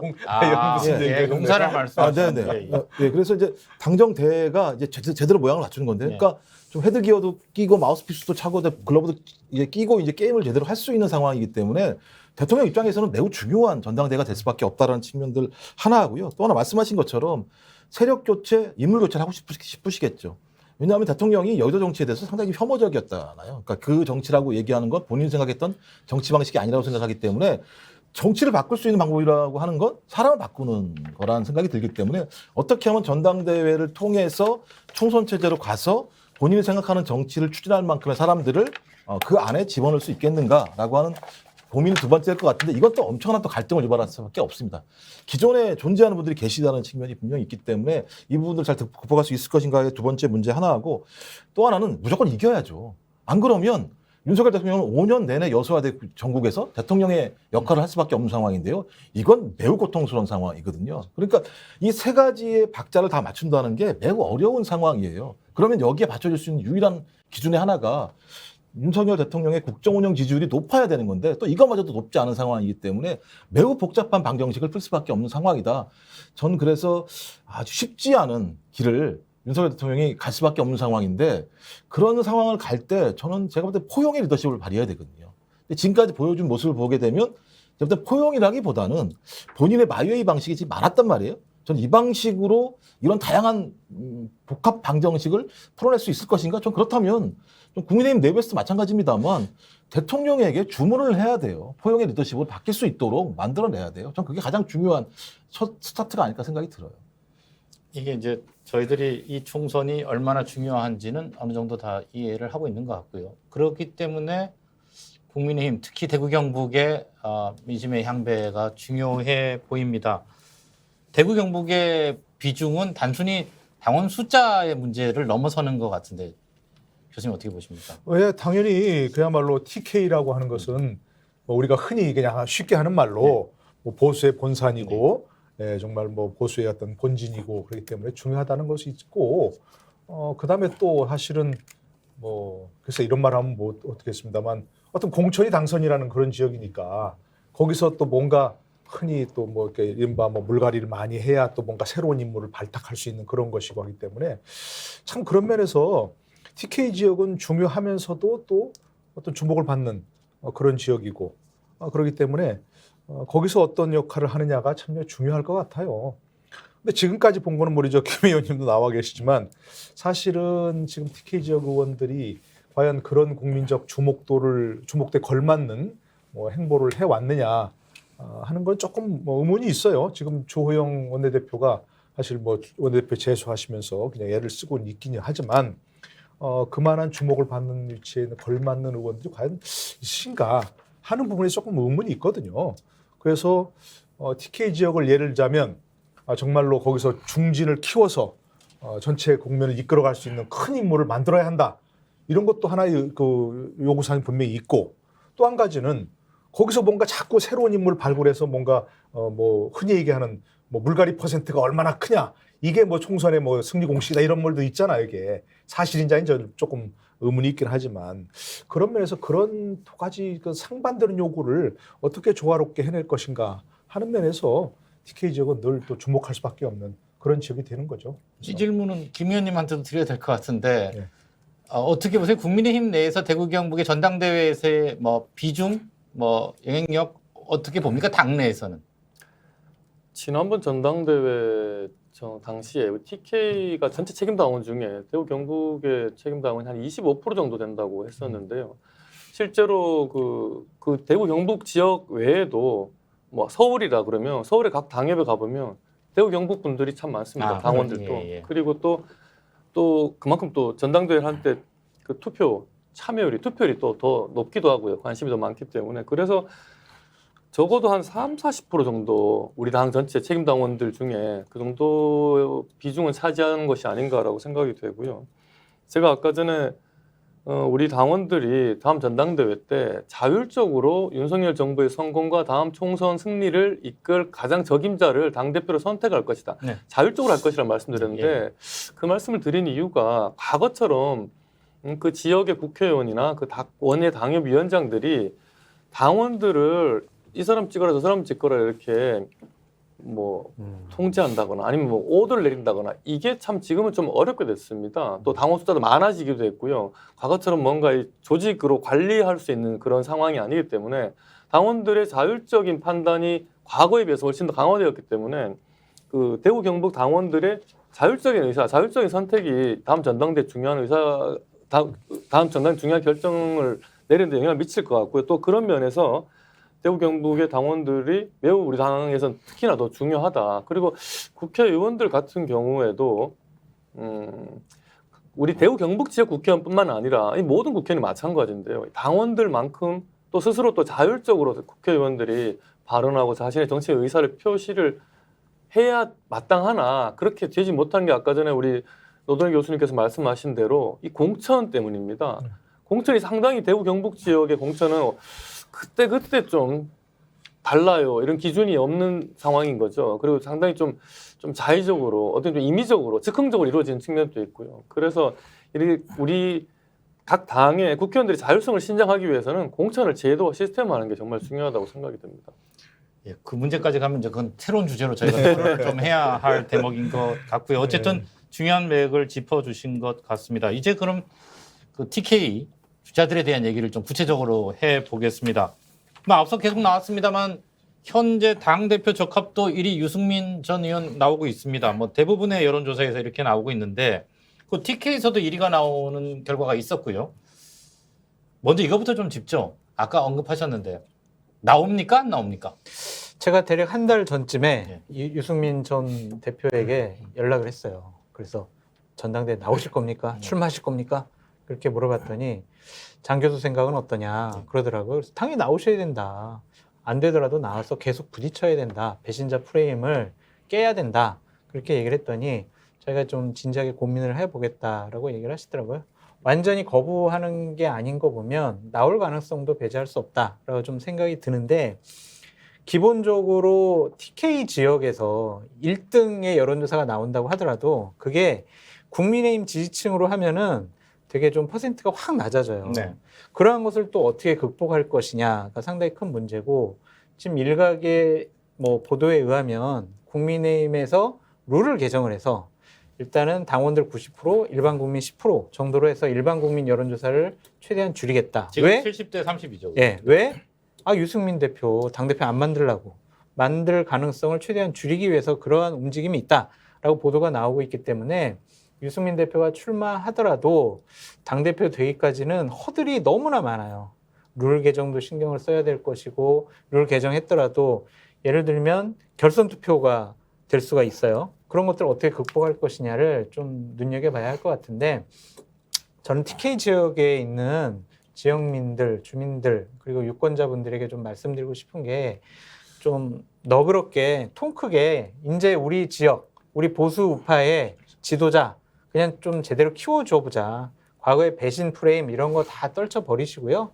무슨 예, 얘기예요? 용사를 말씀하시는 네네. 예, 예. 예, 그래서 이제 당정대가 이제 제대로 모양을 갖추는 건데, 그러니까 좀 헤드기어도 끼고 마우스피스도 차고 글러브도 이제 끼고 이제 게임을 제대로 할 수 있는 상황이기 때문에 대통령 입장에서는 매우 중요한 전당대회가 될 수밖에 없다라는 측면들 하나 하고요. 또 하나 말씀하신 것처럼 세력 교체, 인물 교체를 하고 싶으시겠죠. 왜냐하면 대통령이 여의도 정치에 대해서 상당히 혐오적이었잖아요. 그러니까 그 정치라고 얘기하는 건 본인이 생각했던 정치 방식이 아니라고 생각하기 때문에 정치를 바꿀 수 있는 방법이라고 하는 건 사람을 바꾸는 거라는 생각이 들기 때문에 어떻게 하면 전당대회를 통해서 총선 체제로 가서 본인이 생각하는 정치를 추진할 만큼의 사람들을 그 안에 집어넣을 수 있겠는가라고 하는 고민이 두 번째일 것 같은데 이건 또 엄청난 또 갈등을 유발할 수밖에 없습니다. 기존에 존재하는 분들이 계시다는 측면이 분명히 있기 때문에 이 부분들 잘 극복할 수 있을 것인가의 두 번째 문제 하나하고 또 하나는 무조건 이겨야죠. 안 그러면 윤석열 대통령은 5년 내내 여소야대 전국에서 대통령의 역할을 할 수밖에 없는 상황인데요. 이건 매우 고통스러운 상황이거든요. 그러니까 이 세 가지의 박자를 다 맞춘다는 게 매우 어려운 상황이에요. 그러면 여기에 받쳐줄 수 있는 유일한 기준의 하나가 윤석열 대통령의 국정운영 지지율이 높아야 되는 건데 또 이것마저도 높지 않은 상황이기 때문에 매우 복잡한 방정식을 풀 수밖에 없는 상황이다. 전 그래서 아주 쉽지 않은 길을 윤석열 대통령이 갈 수밖에 없는 상황인데 그런 상황을 갈 때 저는 제가 볼 때 포용의 리더십을 발휘해야 되거든요. 근데 지금까지 보여준 모습을 보게 되면 제가 볼 때 포용이라기보다는 본인의 마이웨이 방식이 지금 많았단 말이에요. 저는 이 방식으로 이런 다양한 복합 방정식을 풀어낼 수 있을 것인가? 전 그렇다면 좀 국민의힘 내부에서도 마찬가지입니다만 대통령에게 주문을 해야 돼요. 포용의 리더십을 바뀔 수 있도록 만들어내야 돼요. 전 그게 가장 중요한 첫 스타트가 아닐까 생각이 들어요. 이게 이제 저희들이 이 총선이 얼마나 중요한지는 어느 정도 다 이해를 하고 있는 것 같고요. 그렇기 때문에 국민의힘 특히 대구 경북의 민심의 향배가 중요해 보입니다. 대구 경북의 비중은 단순히 당원 숫자의 문제를 넘어서는 것 같은데 교수님 어떻게 보십니까? 예, 당연히 그야말로 TK라고 하는 것은 뭐 우리가 흔히 그냥 쉽게 하는 말로 뭐 보수의 본산이고 예, 정말 뭐 보수의 어떤 본진이고 그렇기 때문에 중요하다는 것이 있고 그다음에 또 사실은 뭐 그래서 이런 말 하면 뭐 어떻겠습니다만 어떤 공천이 당선이라는 그런 지역이니까 거기서 또 뭔가 흔히 또 뭐 이렇게 이른바 뭐 물갈이를 많이 해야 또 뭔가 새로운 인물을 발탁할 수 있는 그런 것이고 하기 때문에 참 그런 면에서 TK 지역은 중요하면서도 또 어떤 주목을 받는 그런 지역이고 그렇기 때문에 거기서 어떤 역할을 하느냐가 참 중요할 것 같아요. 근데 지금까지 본 거는 우리 김 의원님도 나와 계시지만 사실은 지금 TK 지역 의원들이 과연 그런 국민적 주목도에 걸맞는 뭐 행보를 해왔느냐 하는 건 조금 뭐 의문이 있어요. 지금 조호영 원내대표가 사실 뭐 원내대표 재수하시면서 그냥 애를 쓰고 있기는 하지만 그만한 주목을 받는 위치에 걸맞는 의원들이 과연 있으신가 하는 부분에 조금 의문이 있거든요. 그래서 TK 지역을 예를 들자면 정말로 거기서 중진을 키워서 전체 국면을 이끌어갈 수 있는 큰 인물을 만들어야 한다. 이런 것도 하나의 그 요구사항이 분명히 있고 또 한 가지는 거기서 뭔가 자꾸 새로운 인물을 발굴해서 뭔가 뭐 흔히 얘기하는 뭐 물갈이 퍼센트가 얼마나 크냐 이게 뭐 총선의 뭐 승리 공식이다 이런 말도 있잖아요. 이게 사실인지 아닌지 조금 의문이 있긴 하지만 그런 면에서 그런 두 가지 그 상반되는 요구를 어떻게 조화롭게 해낼 것인가 하는 면에서 TK 지역은 늘 또 주목할 수밖에 없는 그런 지역이 되는 거죠. 이 질문은 김 의원님한테도 드려야 될 것 같은데 네. 어떻게 보세요? 국민의힘 내에서 대구 경북의 전당대회에서의 뭐 비중, 뭐 영향력 어떻게 봅니까? 당내에서는? 지난번 전당대회 당시에 TK가 전체 책임당원 중에 대구 경북의 책임당원이 한 25% 정도 된다고 했었는데요. 실제로 그 대구 경북 지역 외에도 뭐 서울이라 그러면 서울의 각 당협에 가보면 대구 경북 분들이 참 많습니다. 당원들도. 예. 그리고 또 그만큼 또 전당대회를 할 때 그 투표율이 또 더 높기도 하고요. 관심이 더 많기 때문에. 그래서 적어도 한 30-40% 정도 우리 당 전체 책임당원들 중에 그 정도 비중은 차지하는 것이 아닌가라고 생각이 되고요. 제가 아까 전에 우리 당원들이 다음 전당대회 때 자율적으로 윤석열 정부의 성공과 다음 총선 승리를 이끌 가장 적임자를 당대표로 선택할 것이다. 네. 자율적으로 할 것이라는 말씀드렸는데 그 말씀을 드린 이유가 과거처럼 그 지역의 국회의원이나 그 원외 당협위원장들이 당원들을 이 사람 찍어라 저 사람 찍어라 이렇게 뭐 통제한다거나 아니면 뭐 오더를 내린다거나 이게 참 지금은 좀 어렵게 됐습니다. 또 당원 숫자도 많아지기도 했고요. 과거처럼 뭔가 이 조직으로 관리할 수 있는 그런 상황이 아니기 때문에 당원들의 자율적인 판단이 과거에 비해서 훨씬 더 강화되었기 때문에 그 대구 경북 당원들의 자율적인 의사, 자율적인 선택이 다음 전당대 중요한 다음 전당 중요한 결정을 내리는 데 영향을 미칠 것 같고요. 또 그런 면에서 대구 경북의 당원들이 매우 우리 당에서는 특히나 더 중요하다. 그리고 국회의원들 같은 경우에도 우리 대구 경북 지역 국회의원뿐만 아니라 이 모든 국회의원이 마찬가지인데요. 당원들만큼 또 스스로 또 자율적으로 국회의원들이 발언하고 자신의 정치 의사를 표시를 해야 마땅하나 그렇게 되지 못한 게 아까 전에 우리 노동희 교수님께서 말씀하신 대로 이 공천 때문입니다. 공천이 상당히 대구 경북 지역의 공천은 그때 좀 달라요. 이런 기준이 없는 상황인 거죠. 그리고 상당히 좀 자의적으로 어떤 좀 임의적으로 즉흥적으로 이루어지는 측면도 있고요. 그래서 우리 각 당의 국회의원들이 자율성을 신장하기 위해서는 공천을 제도와 시스템화하는 게 정말 중요하다고 생각이 듭니다. 예, 그 문제까지 가면 이제 그건 새로운 주제로 저희가 토론을 좀 해야 할 대목인 것 같고요. 어쨌든 중요한 맥을 짚어주신 것 같습니다. 이제 그럼 그 TK 주자들에 대한 얘기를 좀 구체적으로 해보겠습니다. 뭐 앞서 계속 나왔습니다만 현재 당대표 적합도 1위 유승민 전 의원 나오고 있습니다. 뭐 대부분의 여론조사에서 이렇게 나오고 있는데 그 TK에서도 1위가 나오는 결과가 있었고요. 먼저 이거부터 좀 짚죠. 아까 언급하셨는데 나옵니까? 안 나옵니까? 제가 대략 한 달 전쯤에 유승민 전 대표에게 연락을 했어요. 그래서 전당대회 나오실 겁니까? 출마하실 겁니까? 그렇게 물어봤더니 장 교수 생각은 어떠냐 그러더라고요. 그래서 당연히 나오셔야 된다. 안 되더라도 나와서 계속 부딪혀야 된다. 배신자 프레임을 깨야 된다. 그렇게 얘기를 했더니 저희가 좀 진지하게 고민을 해보겠다라고 얘기를 하시더라고요. 완전히 거부하는 게 아닌 거 보면 나올 가능성도 배제할 수 없다라고 좀 생각이 드는데 기본적으로 TK 지역에서 1등의 여론조사가 나온다고 하더라도 그게 국민의힘 지지층으로 하면은 되게 좀 퍼센트가 확 낮아져요. 네. 그러한 것을 또 어떻게 극복할 것이냐가 상당히 큰 문제고 지금 일각의 뭐 보도에 의하면 국민의힘에서 룰을 개정을 해서 일단은 당원들 90%, 일반 국민 10% 정도로 해서 일반 국민 여론조사를 최대한 줄이겠다. 지금 왜? 70대 30이죠. 예, 왜? 유승민 대표, 당대표 안 만들려고. 만들 가능성을 최대한 줄이기 위해서 그러한 움직임이 있다라고 보도가 나오고 있기 때문에 유승민 대표가 출마하더라도 당대표 되기까지는 허들이 너무나 많아요. 룰 개정도 신경을 써야 될 것이고 룰 개정했더라도 예를 들면 결선 투표가 될 수가 있어요. 그런 것들을 어떻게 극복할 것이냐를 좀 눈여겨봐야 할 것 같은데 저는 TK 지역에 있는 지역민들, 주민들 그리고 유권자분들에게 좀 말씀드리고 싶은 게 좀 너그럽게 통 크게 이제 우리 지역, 우리 보수 우파의 지도자 그냥 좀 제대로 키워줘 보자. 과거의 배신 프레임 이런 거 다 떨쳐버리시고요.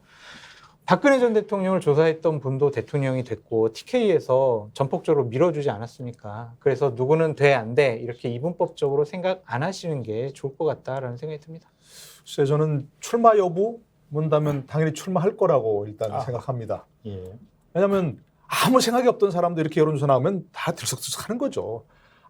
박근혜 전 대통령을 조사했던 분도 대통령이 됐고 TK에서 전폭적으로 밀어주지 않았습니까? 그래서 누구는 돼, 안 돼 이렇게 이분법적으로 생각 안 하시는 게 좋을 것 같다라는 생각이 듭니다. 글쎄 저는 출마 여부 문다면 당연히 출마할 거라고 일단 생각합니다. 예. 왜냐하면 아무 생각이 없던 사람도 이렇게 여론조사 나오면 다 들썩들썩하는 거죠.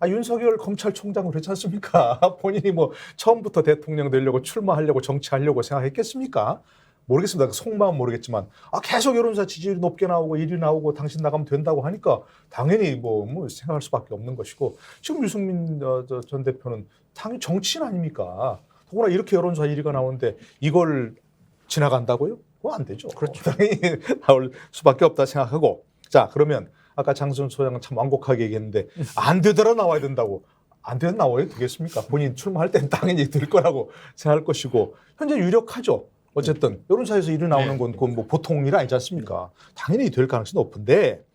윤석열 검찰총장 그렇지 않습니까? 본인이 뭐 처음부터 대통령 되려고 출마하려고 정치하려고 생각했겠습니까? 모르겠습니다. 속마음 모르겠지만 계속 여론조사 지지율이 높게 나오고 1위 나오고 당신 나가면 된다고 하니까 당연히 뭐 생각할 수밖에 없는 것이고 지금 유승민 전 대표는 당연히 정치인 아닙니까? 더구나 이렇게 여론조사 1위가 나오는데 이걸 지나간다고요? 그거 안 되죠. 그렇죠. 당연히 나올 수밖에 없다 생각하고 자 그러면 아까 장선 소장은 참 완곡하게 얘기했는데 안 되더라 나와야 된다고. 안 되면 나와야 되겠습니까? 본인 출마할 때는 당연히 될 거라고 생각할 것이고 현재 유력하죠. 어쨌든 여론조사에서 1위 나오는 건 그건 뭐 보통 일 아니지 않습니까? 당연히 될 가능성이 높은데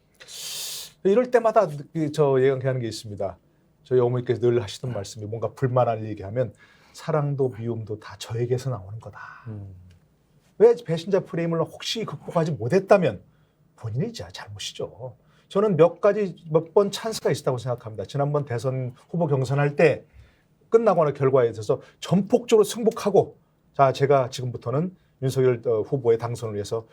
이럴 때마다 저 얘기하는 게 있습니다. 저희 어머니께서 늘 하시던 말씀이 뭔가 불만할 얘기하면 사랑도 미움도 다 저에게서 나오는 거다. 왜 배신자 프레임을 혹시 극복하지 못했다면 본인의 잘못이죠. 저는 몇 번 찬스가 있었다고 생각합니다. 지난번 대선 후보 경선할 때 끝나거나 결과에 있어서 전폭적으로 승복하고 자 제가 지금부터는 윤석열 후보의 당선을 위해서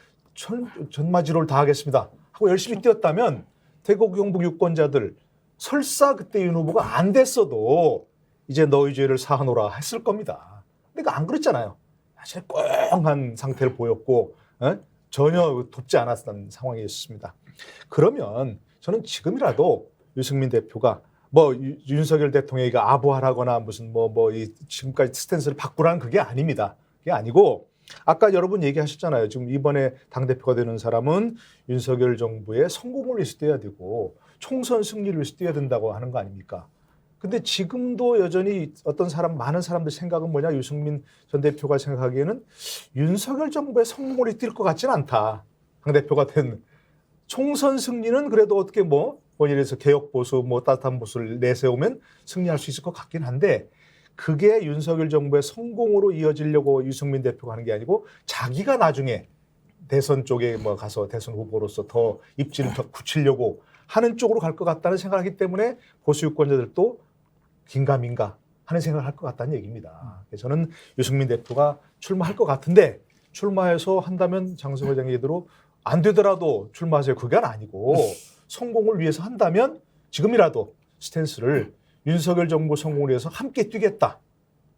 전마지로를 다하겠습니다 하고 열심히 뛰었다면 대구 경북 유권자들 설사 그때 윤 후보가 안 됐어도 이제 너희 죄를 사하노라 했을 겁니다. 그러니까 안 그랬잖아요. 사실 꽁한 상태를 보였고 전혀 돕지 않았던 상황이었습니다. 그러면 저는 지금이라도 유승민 대표가 뭐 윤석열 대통령이 아부하라거나 무슨 이 지금까지 스탠스를 바꾸라는 그게 아닙니다. 그게 아니고 아까 여러분 얘기하셨잖아요. 지금 이번에 당대표가 되는 사람은 윤석열 정부의 성공을 위해서 뛰어야 되고 총선 승리를 위해서 뛰어야 된다고 하는 거 아닙니까? 근데 지금도 여전히 많은 사람들 생각은 뭐냐? 유승민 전 대표가 생각하기에는 윤석열 정부의 성공을 뛸 것 같지는 않다. 당대표가 된 총선 승리는 그래도 어떻게 이래서 개혁 보수 따뜻한 보수를 내세우면 승리할 수 있을 것 같긴 한데 그게 윤석열 정부의 성공으로 이어지려고 유승민 대표가 하는 게 아니고 자기가 나중에 대선 쪽에 가서 대선 후보로서 더 입지를 더 굳히려고 하는 쪽으로 갈 것 같다는 생각을 하기 때문에 보수 유권자들도 긴가민가 하는 생각을 할 것 같다는 얘기입니다. 그래서 저는 유승민 대표가 출마할 것 같은데 출마해서 한다면 장승호 회장 얘기대로 안 되더라도 출마하세요. 그게 아니고 성공을 위해서 한다면 지금이라도 스탠스를 윤석열 정부 성공을 위해서 함께 뛰겠다.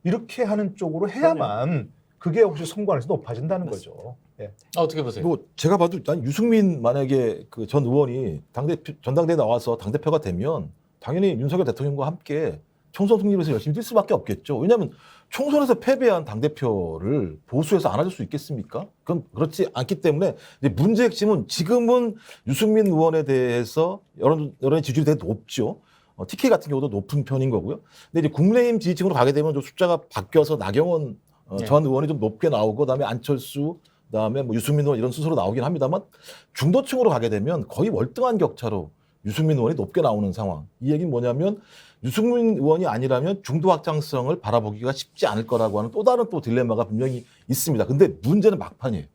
이렇게 하는 쪽으로 해야만 그게 혹시 성공 가능성이 높아진다는 거죠. 예. 어떻게 보세요? 뭐 제가 봐도 난 유승민 만약에 그 전 의원이 전당대회 나와서 당대표가 되면 당연히 윤석열 대통령과 함께 총선 승리를 위해서 열심히 뛸 수밖에 없겠죠. 왜냐하면 총선에서 패배한 당대표를 보수에서 안아줄 수 있겠습니까? 그건 그렇지 않기 때문에 이제 문제 핵심은 지금은 유승민 의원에 대해서 여론의 지지율이 되게 높죠. TK 같은 경우도 높은 편인 거고요. 근데 이제 국민의힘 지지층으로 가게 되면 좀 숫자가 바뀌어서 나경원 전 의원이 좀 높게 나오고 그다음에 안철수 그다음에 유승민 의원 이런 순서로 나오긴 합니다만 중도층으로 가게 되면 거의 월등한 격차로 유승민 의원이 높게 나오는 상황. 이 얘기는 뭐냐면 유승민 의원이 아니라면 중도 확장성을 바라보기가 쉽지 않을 거라고 하는 또 다른 딜레마가 분명히 있습니다. 근데 문제는 막판이에요.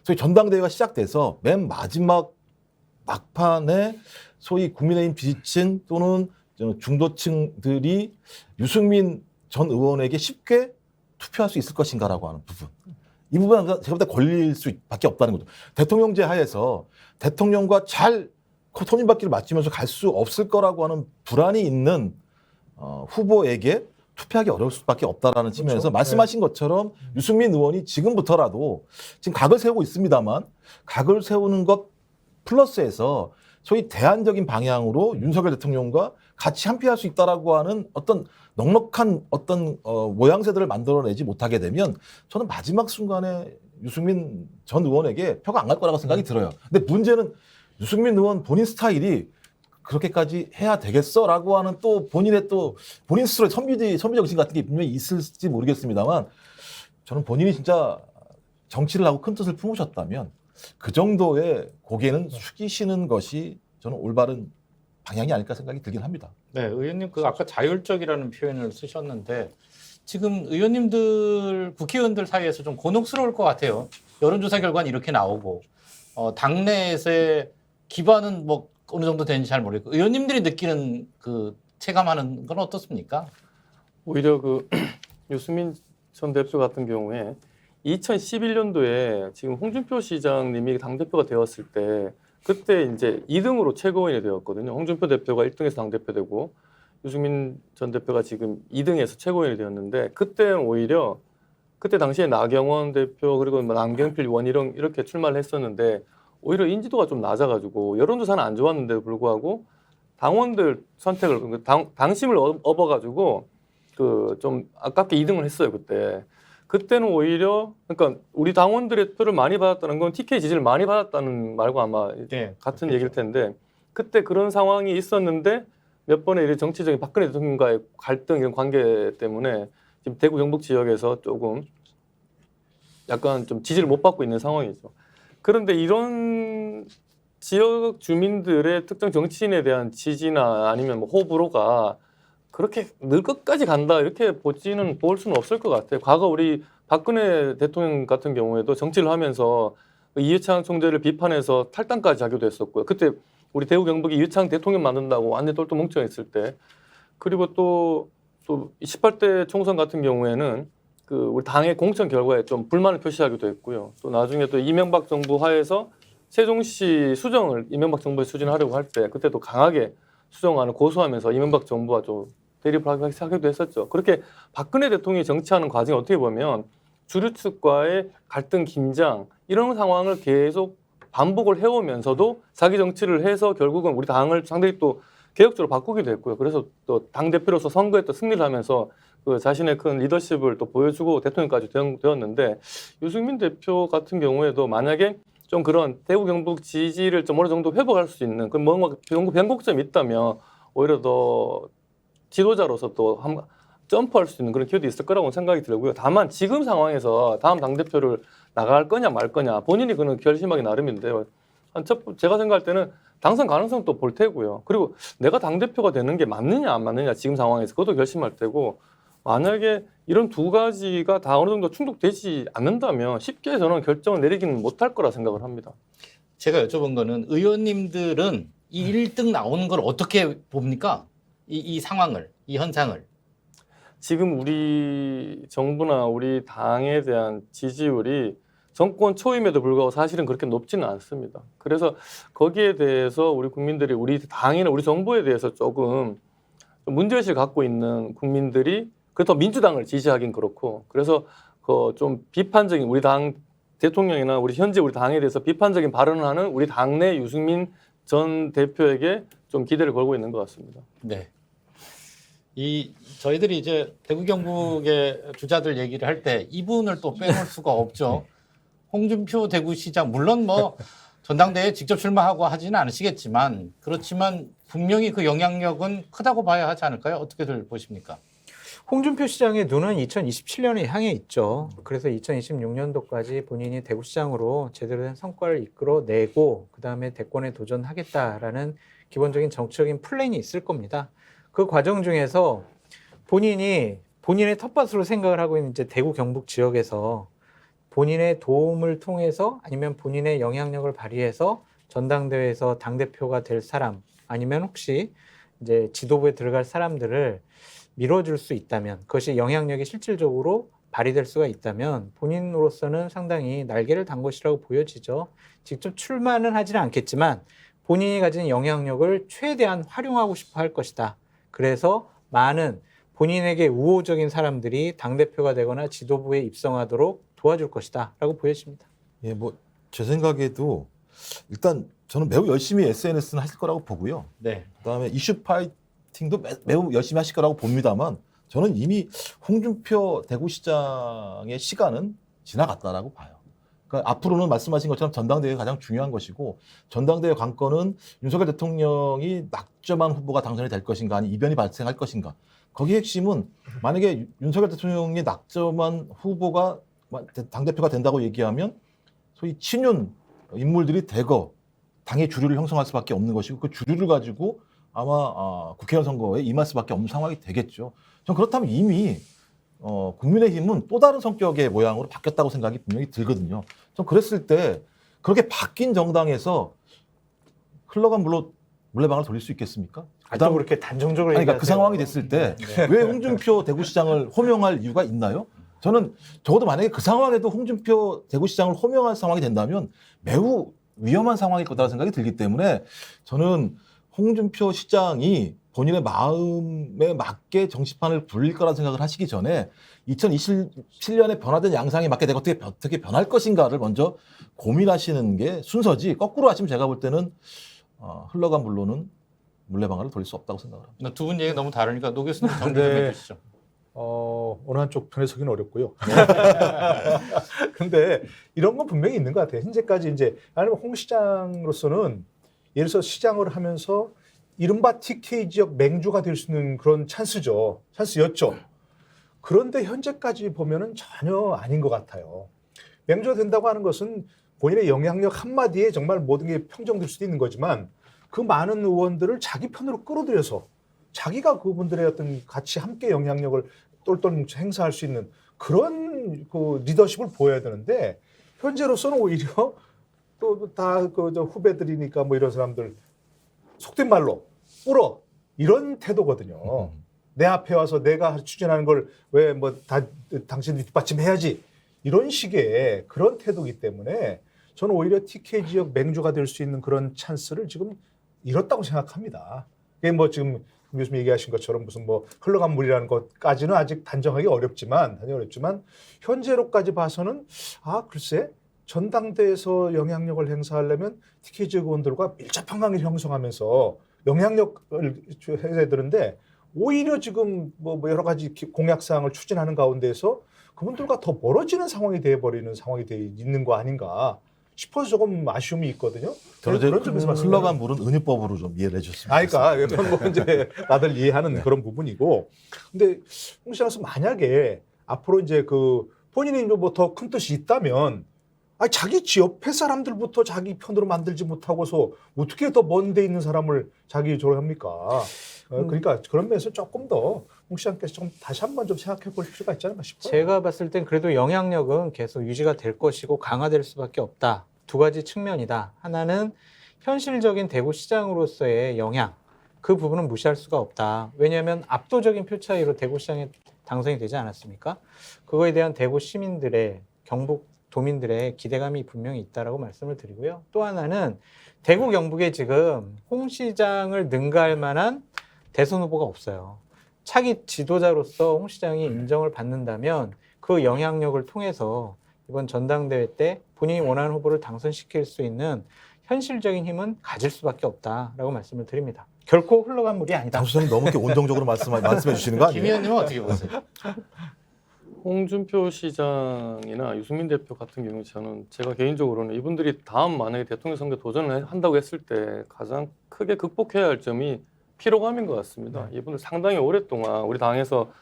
소위 전당대회가 시작돼서 맨 마지막 막판에 소위 국민의힘 지지층 또는 중도층들이 유승민 전 의원에게 쉽게 투표할 수 있을 것인가라고 하는 부분. 이 부분은 제가 볼 때 걸릴 수밖에 없다는 거죠. 대통령제 하에서 대통령과 잘 손님받기를 맞추면서 갈 수 없을 거라고 하는 불안이 있는 후보에게 투표하기 어려울 수밖에 없다라는 측면에서 그렇죠. 말씀하신 것처럼 유승민 의원이 지금부터라도 지금 각을 세우고 있습니다만 각을 세우는 것 플러스해서 소위 대안적인 방향으로 윤석열 대통령과 같이 함께할 수 있다라고 하는 어떤 넉넉한 모양새들을 만들어내지 못하게 되면 저는 마지막 순간에 유승민 전 의원에게 표가 안 갈 거라고 생각이 들어요. 근데 문제는 유승민 의원 본인 스타일이 그렇게까지 해야 되겠어라고 하는 또 본인의 본인 스스로의 선비적 의심 같은 게 분명히 있을지 모르겠습니다만 저는 본인이 진짜 정치를 하고 큰 뜻을 품으셨다면 그 정도의 고개는 숙이시는 것이 저는 올바른 방향이 아닐까 생각이 들긴 합니다. 네, 의원님 아까 자율적이라는 표현을 쓰셨는데 지금 의원님들 국회의원들 사이에서 좀 곤혹스러울 것 같아요. 여론조사 결과는 이렇게 나오고 당내에서의 기반은 어느 정도 되는지 잘 모르겠고 의원님들이 느끼는 체감하는 건 어떻습니까? 오히려 유승민 전 대표 같은 경우에 2011년도에 지금 홍준표 시장님이 당대표가 되었을 때 그때 이제 2등으로 최고위원이 되었거든요. 홍준표 대표가 1등에서 당대표 되고 유승민 전 대표가 지금 2등에서 최고위원이 되었는데 그때는 오히려 그때 당시에 나경원 대표 그리고 뭐 남경필 원희룡 이렇게 출마를 했었는데 오히려 인지도가 좀 낮아가지고 여론조사는 안 좋았는데도 불구하고 당원들 선택을 당심을 업어가지고 그 좀 아깝게 2등을 했어요 그때. 그때는 오히려 그러니까 우리 당원들의 표를 많이 받았다는 건 TK 지지를 많이 받았다는 말과 아마 네, 같은 그렇겠죠. 얘기일 텐데 그때 그런 상황이 있었는데 몇 번의 이런 정치적인 박근혜 대통령과의 갈등 이런 관계 때문에 지금 대구 경북 지역에서 조금 약간 좀 지지를 못 받고 있는 상황이죠. 그런데 이런 지역 주민들의 특정 정치인에 대한 지지나 아니면 뭐 호불호가 그렇게 늘 끝까지 간다 이렇게 볼 수는 없을 것 같아요. 과거 우리 박근혜 대통령 같은 경우에도 정치를 하면서 이회창 총재를 비판해서 탈당까지 하기도 했었고요. 그때 우리 대구 경북이 이회창 대통령 만든다고 완전 똘똘 뭉쳐있을 때 그리고 또 18대 총선 같은 경우에는 그 우리 당의 공천 결과에 좀 불만을 표시하기도 했고요. 또 나중에 또 이명박 정부 하에서 세종시 수정을 이명박 정부에 추진하려고 할 때 그때도 강하게 수정안을 고수하면서 이명박 정부와 좀 대립을 하기도 했었죠. 그렇게 박근혜 대통령이 정치하는 과정이 어떻게 보면 주류 측과의 갈등, 긴장 이런 상황을 계속 반복을 해오면서도 자기 정치를 해서 결국은 우리 당을 상당히 또 개혁적으로 바꾸기도 했고요. 그래서 또 당대표로서 선거에 또 승리를 하면서 그 자신의 큰 리더십을 또 보여주고 대통령까지 되었는데 유승민 대표 같은 경우에도 만약에 좀 그런 대구 경북 지지를 좀 어느 정도 회복할 수 있는 그 뭔가 변곡점이 있다면 오히려 더 지도자로서 또 점프할 수 있는 그런 기회도 있을 거라고 생각이 들고요. 다만 지금 상황에서 다음 당대표를 나갈 거냐 말 거냐 본인이 그는 결심하기 나름인데요. 제가 생각할 때는 당선 가능성도 볼 테고요. 그리고 내가 당대표가 되는 게 맞느냐 안 맞느냐 지금 상황에서 그것도 결심할 테고 만약에 이런 두 가지가 다 어느 정도 충족되지 않는다면 쉽게 저는 결정을 내리기는 못할 거라 생각을 합니다. 제가 여쭤본 거는 의원님들은 이 1등 나오는 걸 어떻게 봅니까? 이 상황을, 이 현상을. 지금 우리 정부나 우리 당에 대한 지지율이 정권 초임에도 불구하고 사실은 그렇게 높지는 않습니다. 그래서 거기에 대해서 우리 국민들이 우리 당이나 우리 정부에 대해서 조금 문제의식을 갖고 있는 국민들이 그렇다고 민주당을 지지하긴 그렇고 그래서 그 좀 비판적인 우리 당 대통령이나 우리 현재 우리 당에 대해서 비판적인 발언을 하는 우리 당내 유승민 전 대표에게 좀 기대를 걸고 있는 것 같습니다. 네. 저희들이 이제 대구 경북의 주자들 얘기를 할 때 이분을 또 빼놓을 수가 없죠. 홍준표 대구시장 물론 뭐 전당대회에 직접 출마하고 하지는 않으시겠지만 그렇지만 분명히 그 영향력은 크다고 봐야 하지 않을까요? 어떻게들 보십니까? 홍준표 시장의 눈은 2027년에 향해 있죠. 그래서 2026년도까지 본인이 대구시장으로 제대로 된 성과를 이끌어내고 그다음에 대권에 도전하겠다라는 기본적인 정치적인 플랜이 있을 겁니다. 그 과정 중에서 본인이 본인의 텃밭으로 생각을 하고 있는 이제 대구 경북 지역에서 본인의 도움을 통해서 아니면 본인의 영향력을 발휘해서 전당대회에서 당대표가 될 사람 아니면 혹시 이제 지도부에 들어갈 사람들을 밀어줄 수 있다면 그것이 영향력이 실질적으로 발휘될 수가 있다면 본인으로서는 상당히 날개를 단 것이라고 보여지죠. 직접 출마는 하지는 않겠지만 본인이 가진 영향력을 최대한 활용하고 싶어 할 것이다. 그래서 많은 본인에게 우호적인 사람들이 당대표가 되거나 지도부에 입성하도록 도와줄 것이다 라고 보여집니다. 예, 뭐 제 생각에도 일단 저는 매우 열심히 SNS는 하실 거라고 보고요. 네. 그다음에 이슈 파이팅도 매우 열심히 하실 거라고 봅니다만 저는 이미 홍준표 대구시장의 시간은 지나갔다라고 봐요. 그러니까 앞으로는 말씀하신 것처럼 전당대회가 가장 중요한 것이고 전당대회 관건은 윤석열 대통령이 낙점한 후보가 당선이 될 것인가 아니면 이변이 발생할 것인가. 거기 핵심은 만약에 윤석열 대통령이 낙점한 후보가 당대표가 된다고 얘기하면 소위 친윤 인물들이 대거 당의 주류를 형성할 수밖에 없는 것이고 그 주류를 가지고 아마 국회의원 선거에 임할 수밖에 없는 상황이 되겠죠. 전 그렇다면 이미 국민의힘은 또 다른 성격의 모양으로 바뀌었다고 생각이 분명히 들거든요. 전 그랬을 때 그렇게 바뀐 정당에서 흘러간 물로 물레방아를 돌릴 수 있겠습니까? 또 그렇게 단정적으로 그러니까 그 얘기하세요. 상황이 됐을 때 왜 홍준표 대구시장을 호명할 이유가 있나요? 저는 적어도 만약에 그 상황에도 홍준표 대구시장을 호명할 상황이 된다면 매우 위험한 상황일 거다라는 생각이 들기 때문에 저는 홍준표 시장이 본인의 마음에 맞게 정치판을 굴릴 거라는 생각을 하시기 전에 2027년에 변화된 양상에 맞게 내가 어떻게 변할 것인가를 먼저 고민하시는 게 순서지, 거꾸로 하시면 제가 볼 때는 흘러간 물로는 물레방아를 돌릴 수 없다고 생각을 합니다. 두 분 얘기 너무 다르니까 노 교수님 정리 좀 네. 해주시죠. 어느 한쪽 편에 서기는 어렵고요. 근데 이런 건 분명히 있는 것 같아요. 현재까지 이제 아니면 홍 시장으로서는 예를 들어서 시장을 하면서 이른바 TK 지역 맹주가 될 수 있는 그런 찬스였죠. 그런데 현재까지 보면은 전혀 아닌 것 같아요. 맹주가 된다고 하는 것은 본인의 영향력 한마디에 정말 모든 게 평정될 수도 있는 거지만 그 많은 의원들을 자기 편으로 끌어들여서 자기가 그분들의 어떤 같이 함께 영향력을 똘똘 뭉쳐 행사할 수 있는 그런 그 리더십을 보여야 되는데 현재로서는 오히려 또 다 그 후배들이니까 뭐 이런 사람들 속된 말로 꿇어 이런 태도거든요. 내 앞에 와서 내가 추진하는 걸 왜 뭐 다 당신 뒷받침해야지 이런 식의 그런 태도이기 때문에 저는 오히려 TK 지역 맹주가 될 수 있는 그런 찬스를 지금 잃었다고 생각합니다. 이게 뭐 지금 교수님 얘기하신 것처럼 무슨 뭐 흘러간 물이라는 것까지는 아직 단정하기 어렵지만 현재로까지 봐서는 글쎄 전당대에서 영향력을 행사하려면 TK 지역 의원들과 밀접한 관계를 형성하면서 영향력을 해야 되는데 오히려 지금 뭐 여러 가지 공약 사항을 추진하는 가운데에서 그분들과 더 멀어지는 상황이 되어버리는 상황이 돼 있는 거 아닌가 싶어서 조금 아쉬움이 있거든요. 저는 그런 점에서 흘러간 물은 은유법으로 좀 이해를 해주셨으면 그러니까 좋겠습니다. 뭐 이제 다들 이해하는 그런 부분이고, 근데 홍 시장에서 만약에 앞으로 이제 그 본인이 뭐 더 큰 뜻이 있다면, 자기 지 옆에 사람들부터 자기 편으로 만들지 못하고서 어떻게 더 먼 데 있는 사람을 자기 저를 합니까? 그러니까 그런 면에서 조금 더 홍 시장께서 좀 다시 한번 좀 생각해 볼 필요가 있지 않을까 싶어요. 제가 봤을 땐 그래도 영향력은 계속 유지가 될 것이고 강화될 수밖에 없다. 두 가지 측면이다. 하나는 현실적인 대구시장으로서의 영향. 그 부분은 무시할 수가 없다. 왜냐하면 압도적인 표 차이로 대구시장에 당선이 되지 않았습니까? 그거에 대한 대구 시민들의 경북 도민들의 기대감이 분명히 있다라고 말씀을 드리고요. 또 하나는 대구 경북에 지금 홍 시장을 능가할 만한 대선 후보가 없어요. 차기 지도자로서 홍 시장이 인정을 받는다면 그 영향력을 통해서 이번 전당대회 때 본인이 원하는 후보를 당선시킬 수 있는 현실적인 힘은 가질 수밖에 없다라고 말씀을 드립니다. 결코 흘러간 물이 아니다. 장 수장님 너무 이렇게 온정적으로 말씀해 주시는 거 김 아니에요? 의원님은 어떻게 보세요? 홍준표 시장이나 유승민 대표 같은 경우 저는 제가 개인적으로는 이분들이 다음 만약에 대통령 선거 도전을 한다고 했을 때 가장 크게 극복해야 할 점이 피로감인 것 같습니다. 이분들 상당히 오랫동안 우리 당에서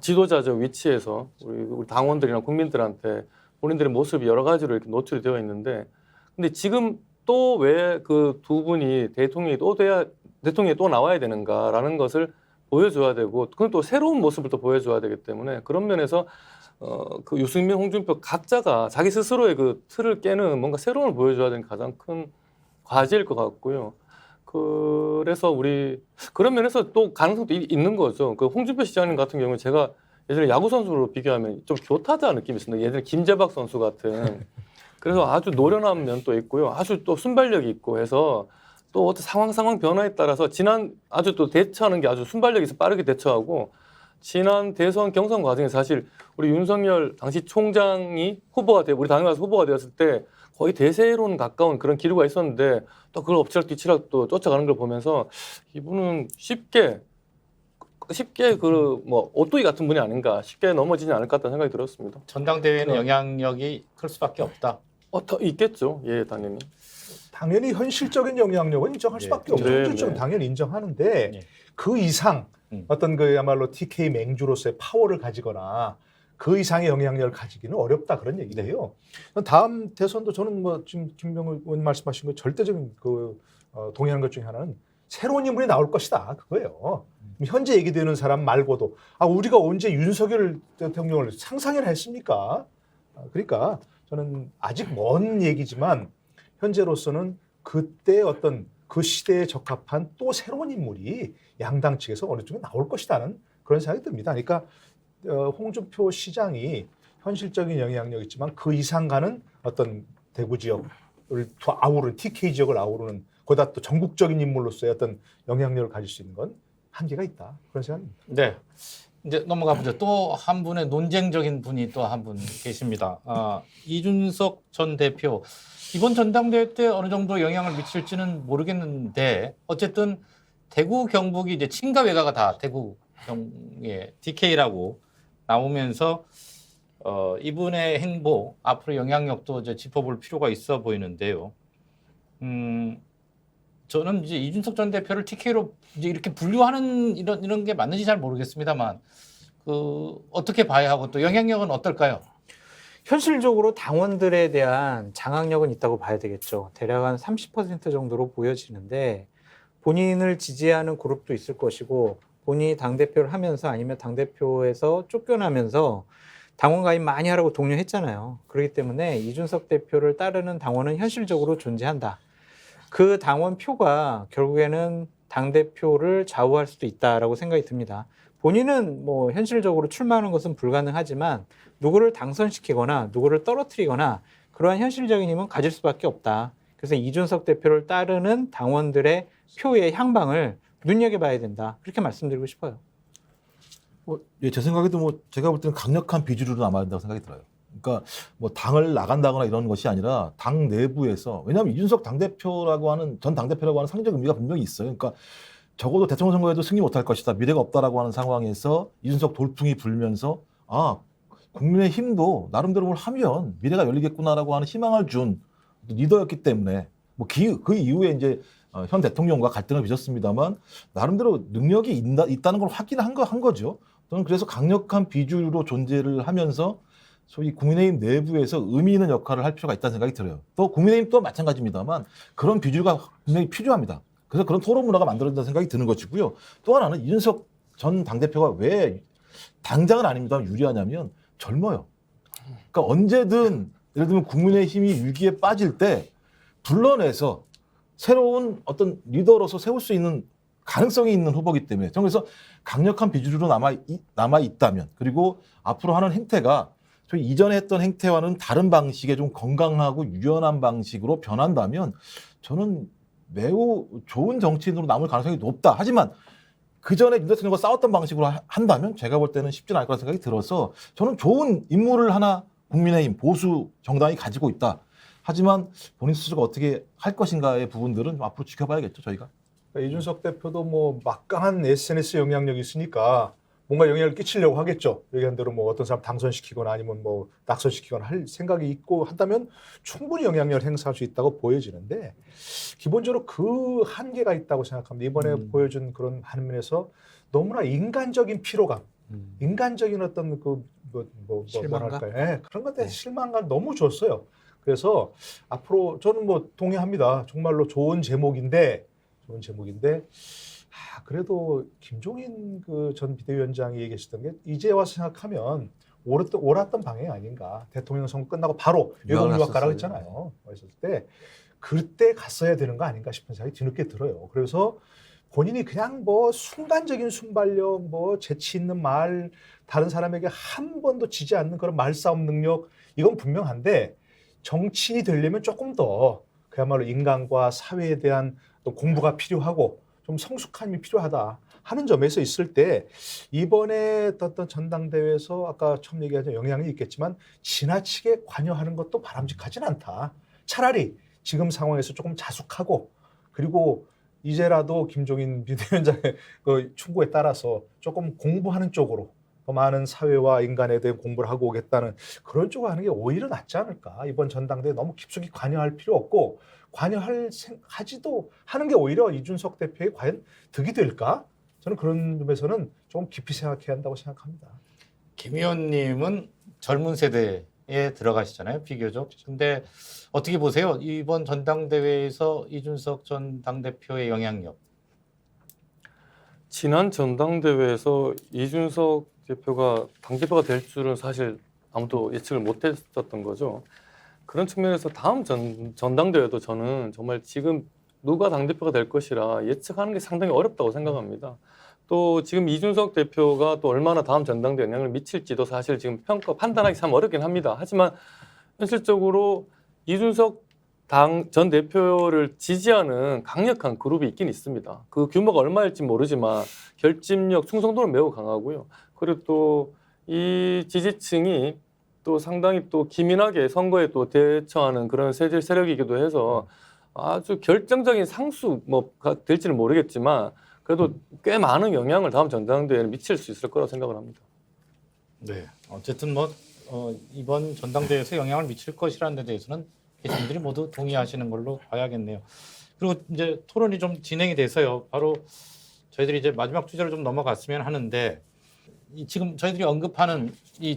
지도자적 위치에서 우리 당원들이나 국민들한테 본인들의 모습이 여러 가지로 이렇게 노출이 되어 있는데, 근데 지금 또 왜 그 두 분이 대통령이 또 나와야 되는가라는 것을 보여줘야 되고, 그건 또 새로운 모습을 또 보여줘야 되기 때문에 그런 면에서 그 유승민, 홍준표 각자가 자기 스스로의 그 틀을 깨는 뭔가 새로운 걸 보여줘야 되는 가장 큰 과제일 것 같고요. 그래서 우리 그런 면에서 또 가능성도 있는 거죠. 그 홍준표 시장님 같은 경우는 제가 예전에 야구 선수로 비교하면 좀 교타자 느낌이 있습니다. 예전에 김재박 선수 같은. 그래서 아주 노련한 면도 있고요. 아주 또 순발력이 있고 해서 또 어떤 상황 변화에 따라서 아주 또 대처하는 게 아주 순발력이 있어 빠르게 대처하고, 지난 대선 경선 과정에 사실 우리 윤석열 당시 총장이 우리 당에 와서 후보가 되었을 때 거의 대세론 가까운 그런 기류가 있었는데 또 그걸 엎치락뒤치락 또 쫓아가는 걸 보면서 이분은 쉽게 그 뭐 오뚜기 같은 분이 아닌가, 쉽게 넘어지지 않을 것 같다는 생각이 들었습니다. 전당대회는 영향력이 클 수밖에 없다. 더 있겠죠. 예, 당연히. 당연히 현실적인 영향력은 인정할 수밖에 없죠. 네, 현실적인 네. 당연히 인정하는데 네. 그 이상 어떤 그야말로 TK 맹주로서의 파워를 가지거나 그 이상의 영향력을 가지기는 어렵다, 그런 얘기예요. 다음 대선도 저는 뭐 지금 김병우 의원 말씀하신 거 절대적인 동의하는 것 중에 하나는 새로운 인물이 나올 것이다, 그거예요. 현재 얘기되는 사람 말고도 우리가 언제 윤석열 대통령을 상상이나 했습니까? 그러니까 저는 아직 먼 얘기지만 현재로서는 그때 어떤 그 시대에 적합한 또 새로운 인물이 양당 측에서 어느 쪽에 나올 것이라는 그런 생각이 듭니다. 그러니까 홍준표 시장이 현실적인 영향력 있지만 그 이상 가는 어떤 대구 지역을 아우르는 TK 지역을 아우르는 거기다 또 전국적인 인물로서의 어떤 영향력을 가질 수 있는 건 한계가 있다. 그런 생각입니다. 네. 이제 넘어가 보죠. 또 한 분의 논쟁적인 분이 또 한 분 계십니다. 이준석 전 대표. 이번 전당대회 때 어느 정도 영향을 미칠지는 모르겠는데 어쨌든 대구 경북이 이제 친가 외가가 다 대구 경의 DK라고 나오면서 이분의 행보 앞으로 영향력도 이제 짚어볼 필요가 있어 보이는데요. 저는 이제 이준석 전 대표를 TK로 이제 이렇게 분류하는 이런 게 맞는지 잘 모르겠습니다만 어떻게 봐야 하고 또 영향력은 어떨까요? 현실적으로 당원들에 대한 장악력은 있다고 봐야 되겠죠. 대략 한 30% 정도로 보여지는데 본인을 지지하는 그룹도 있을 것이고 본인이 당대표를 하면서 아니면 당대표에서 쫓겨나면서 당원 가입 많이 하라고 독려했잖아요. 그렇기 때문에 이준석 대표를 따르는 당원은 현실적으로 존재한다. 그 당원 표가 결국에는 당대표를 좌우할 수도 있다라고 생각이 듭니다. 본인은 뭐 현실적으로 출마하는 것은 불가능하지만 누구를 당선시키거나 누구를 떨어뜨리거나 그러한 현실적인 힘은 가질 수밖에 없다. 그래서 이준석 대표를 따르는 당원들의 표의 향방을 눈여겨봐야 된다. 그렇게 말씀드리고 싶어요. 예, 제 생각에도 뭐 제가 볼 때는 강력한 비주류로 남아야 된다고 생각이 들어요. 그러니까 뭐 당을 나간다거나 이런 것이 아니라 당 내부에서, 왜냐하면 이준석 당대표라고 하는 전 당대표라고 하는 상징 의미가 분명히 있어요. 그러니까 적어도 대통령 선거에도 승리 못할 것이다, 미래가 없다라고 하는 상황에서 이준석 돌풍이 불면서 국민의힘도 나름대로 뭘 하면 미래가 열리겠구나라고 하는 희망을 준 리더였기 때문에 뭐 그 이후에 이제 현 대통령과 갈등을 빚었습니다만 나름대로 능력이 있다는 걸 확인한 거죠. 저는 그래서 강력한 비주류로 존재를 하면서 소위 국민의힘 내부에서 의미 있는 역할을 할 필요가 있다는 생각이 들어요. 또 국민의힘 또한 마찬가지입니다만 그런 비주류가 분명히 필요합니다. 그래서 그런 토론 문화가 만들어진다는 생각이 드는 것이고요. 또 하나는 이준석 전 당대표가 왜 당장은 아닙니다만 유리하냐면 젊어요. 그러니까 언제든 예를 들면 국민의힘이 위기에 빠질 때 불러내서 새로운 어떤 리더로서 세울 수 있는 가능성이 있는 후보이기 때문에 저는 그래서 강력한 비주류로 남아 있다면, 그리고 앞으로 하는 행태가 저희 이전에 했던 행태와는 다른 방식의 좀 건강하고 유연한 방식으로 변한다면 저는 매우 좋은 정치인으로 남을 가능성이 높다. 하지만 그 전에 윤 대통령과 싸웠던 방식으로 한다면 제가 볼 때는 쉽지는 않을 거라는 생각이 들어서 저는 좋은 인물을 하나 국민의힘 보수 정당이 가지고 있다. 하지만 본인 스스로가 어떻게 할 것인가의 부분들은 앞으로 지켜봐야겠죠, 저희가. 그러니까 이준석 대표도 뭐 막강한 SNS 영향력이 있으니까 뭔가 영향을 끼치려고 하겠죠. 얘기한 대로 뭐 어떤 사람 당선시키거나 아니면 뭐 낙선시키거나 할 생각이 있고 한다면 충분히 영향력을 행사할 수 있다고 보여지는데 기본적으로 그 한계가 있다고 생각합니다. 이번에 보여준 그런 반면에서 너무나 인간적인 피로감, 인간적인 어떤 실망감? 뭐랄까요? 네, 그런 것에 실망감 너무 줬어요. 그래서 앞으로 저는 뭐 동의합니다. 정말로 좋은 제목인데 그래도 김종인 그 전 비대위원장이 얘기했던 게 이제 와서 생각하면 옳았던 방향이 아닌가. 대통령 선거 끝나고 바로 외국유학 가라고 했잖아요. 그랬을 때 그때 갔어야 되는 거 아닌가 싶은 생각이 뒤늦게 들어요. 그래서 본인이 그냥 뭐 순간적인 순발력, 뭐 재치 있는 말, 다른 사람에게 한 번도 지지 않는 그런 말싸움 능력, 이건 분명한데 정치인이 되려면 조금 더 그야말로 인간과 사회에 대한 또 공부가 필요하고 좀 성숙함이 필요하다 하는 점에서 있을 때 이번에 어떤 전당대회에서 아까 처음 얘기한 영향이 있겠지만 지나치게 관여하는 것도 바람직하진 않다. 차라리 지금 상황에서 조금 자숙하고 그리고 이제라도 김종인 비대위원장의 그 충고에 따라서 조금 공부하는 쪽으로 더 많은 사회와 인간에 대한 공부를 하고 오겠다는 그런 쪽으로 하는 게 오히려 낫지 않을까. 이번 전당대회 너무 깊숙이 관여할 필요 없고 하지도 하는 게 오히려 이준석 대표에 과연 득이 될까? 저는 그런 점에서는 좀 깊이 생각해야 한다고 생각합니다. 김 의원님은 젊은 세대에 들어가시잖아요, 비교적. 근데 어떻게 보세요? 이번 전당대회에서 이준석 전 당대표의 영향력. 지난 전당대회에서 이준석 대표가 당대표가 될 줄은 사실 아무도 예측을 못했었던 거죠. 그런 측면에서 다음 전당대회도 저는 정말 지금 누가 당대표가 될 것이라 예측하는 게 상당히 어렵다고 생각합니다. 또 지금 이준석 대표가 또 얼마나 다음 전당대에 영향을 미칠지도 사실 지금 판단하기 참 어렵긴 합니다. 하지만 현실적으로 이준석 전 대표를 지지하는 강력한 그룹이 있긴 있습니다. 그 규모가 얼마일지 모르지만 결집력, 충성도는 매우 강하고요. 그리고 또 이 지지층이 또 상당히 또 기민하게 선거에 또 대처하는 그런 세력이기도 해서 아주 결정적인 상수 뭐가 될지는 모르겠지만 그래도 꽤 많은 영향을 다음 전당대회에 미칠 수 있을 거라고 생각을 합니다. 네. 어쨌든 뭐 이번 전당대회에서 영향을 미칠 것이라는 데 대해서는 계신분들이 모두 동의하시는 걸로 봐야겠네요. 그리고 이제 토론이 좀 진행이 돼서요. 바로 저희들이 이제 마지막 주제로 좀 넘어갔으면 하는데 지금 저희들이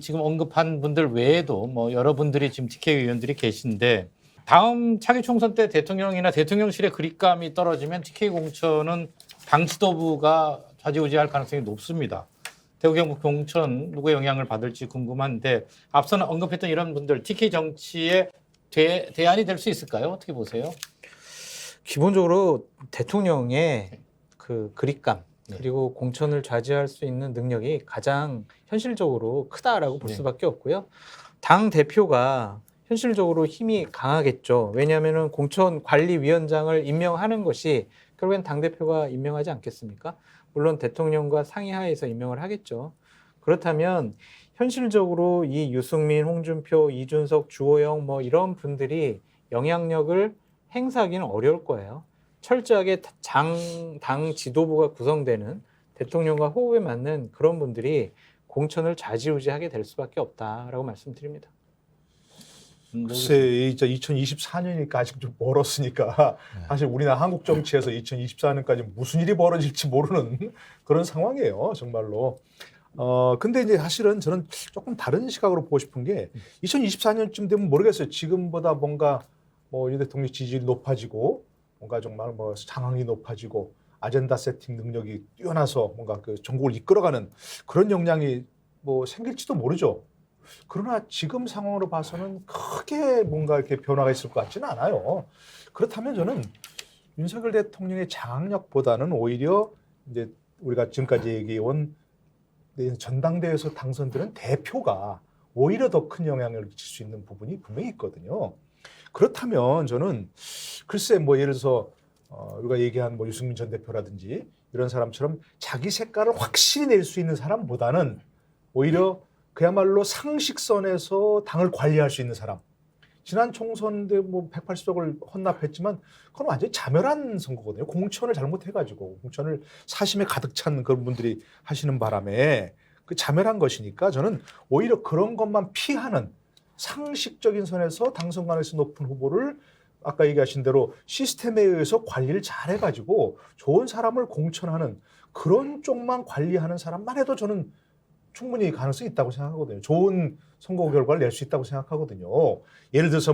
지금 언급한 분들 외에도 뭐 여러분들이 지금 TK 의원들이 계신데 다음 차기 총선 때 대통령이나 대통령실의 그립감이 떨어지면 TK 공천은 당 지도부가 좌지우지할 가능성이 높습니다. 대구 경북 공천 누구의 영향을 받을지 궁금한데 앞서는 언급했던 이런 분들 TK 정치의 대안이 될 수 있을까요? 어떻게 보세요? 기본적으로 대통령의 그 그립감 그리고 공천을 좌지할 수 있는 능력이 가장 현실적으로 크다라고 볼 수밖에 없고요. 당 대표가 현실적으로 힘이 강하겠죠. 왜냐하면 공천관리위원장을 임명하는 것이 결국엔 당 대표가 임명하지 않겠습니까? 물론 대통령과 상의하에서 임명을 하겠죠. 그렇다면 현실적으로 이 유승민, 홍준표, 이준석, 주호영 뭐 이런 분들이 영향력을 행사하기는 어려울 거예요. 철저하게 당 지도부가 구성되는 대통령과 호흡에 맞는 그런 분들이 공천을 좌지우지하게 될 수밖에 없다라고 말씀드립니다. 글쎄, 2024년이니까 아직 좀 멀었으니까 사실 우리나라 한국 정치에서 2024년까지 무슨 일이 벌어질지 모르는 그런 상황이에요, 정말로. 근데 이제 사실은 저는 조금 다른 시각으로 보고 싶은 게 2024년쯤 되면 모르겠어요. 지금보다 뭔가 뭐 윤 대통령 지지율이 높아지고 뭔가 정말 뭐 장악이 높아지고 아젠다 세팅 능력이 뛰어나서 뭔가 그 전국을 이끌어가는 그런 역량이 뭐 생길지도 모르죠. 그러나 지금 상황으로 봐서는 크게 뭔가 이렇게 변화가 있을 것 같지는 않아요. 그렇다면 저는 윤석열 대통령의 장악력보다는 오히려 이제 우리가 지금까지 얘기해온 전당대회에서 당선되는 대표가 오히려 더 큰 영향을 미칠 수 있는 부분이 분명히 있거든요. 그렇다면 저는 글쎄 뭐 예를 들어서 우리가 얘기한 뭐 유승민 전 대표라든지 이런 사람처럼 자기 색깔을 확실히 낼 수 있는 사람보다는 오히려 그야말로 상식선에서 당을 관리할 수 있는 사람. 지난 총선 때 뭐 180석을 헌납했지만 그건 완전히 자멸한 선거거든요. 공천을 잘못해가지고 공천을 사심에 가득 찬 그런 분들이 하시는 바람에 그 자멸한 것이니까 저는 오히려 그런 것만 피하는 상식적인 선에서 당선 가능성이 높은 후보를 아까 얘기하신 대로 시스템에 의해서 관리를 잘 해가지고 좋은 사람을 공천하는 그런 쪽만 관리하는 사람만 해도 저는 충분히 가능성이 있다고 생각하거든요. 좋은 선거 결과를 낼 수 있다고 생각하거든요. 예를 들어서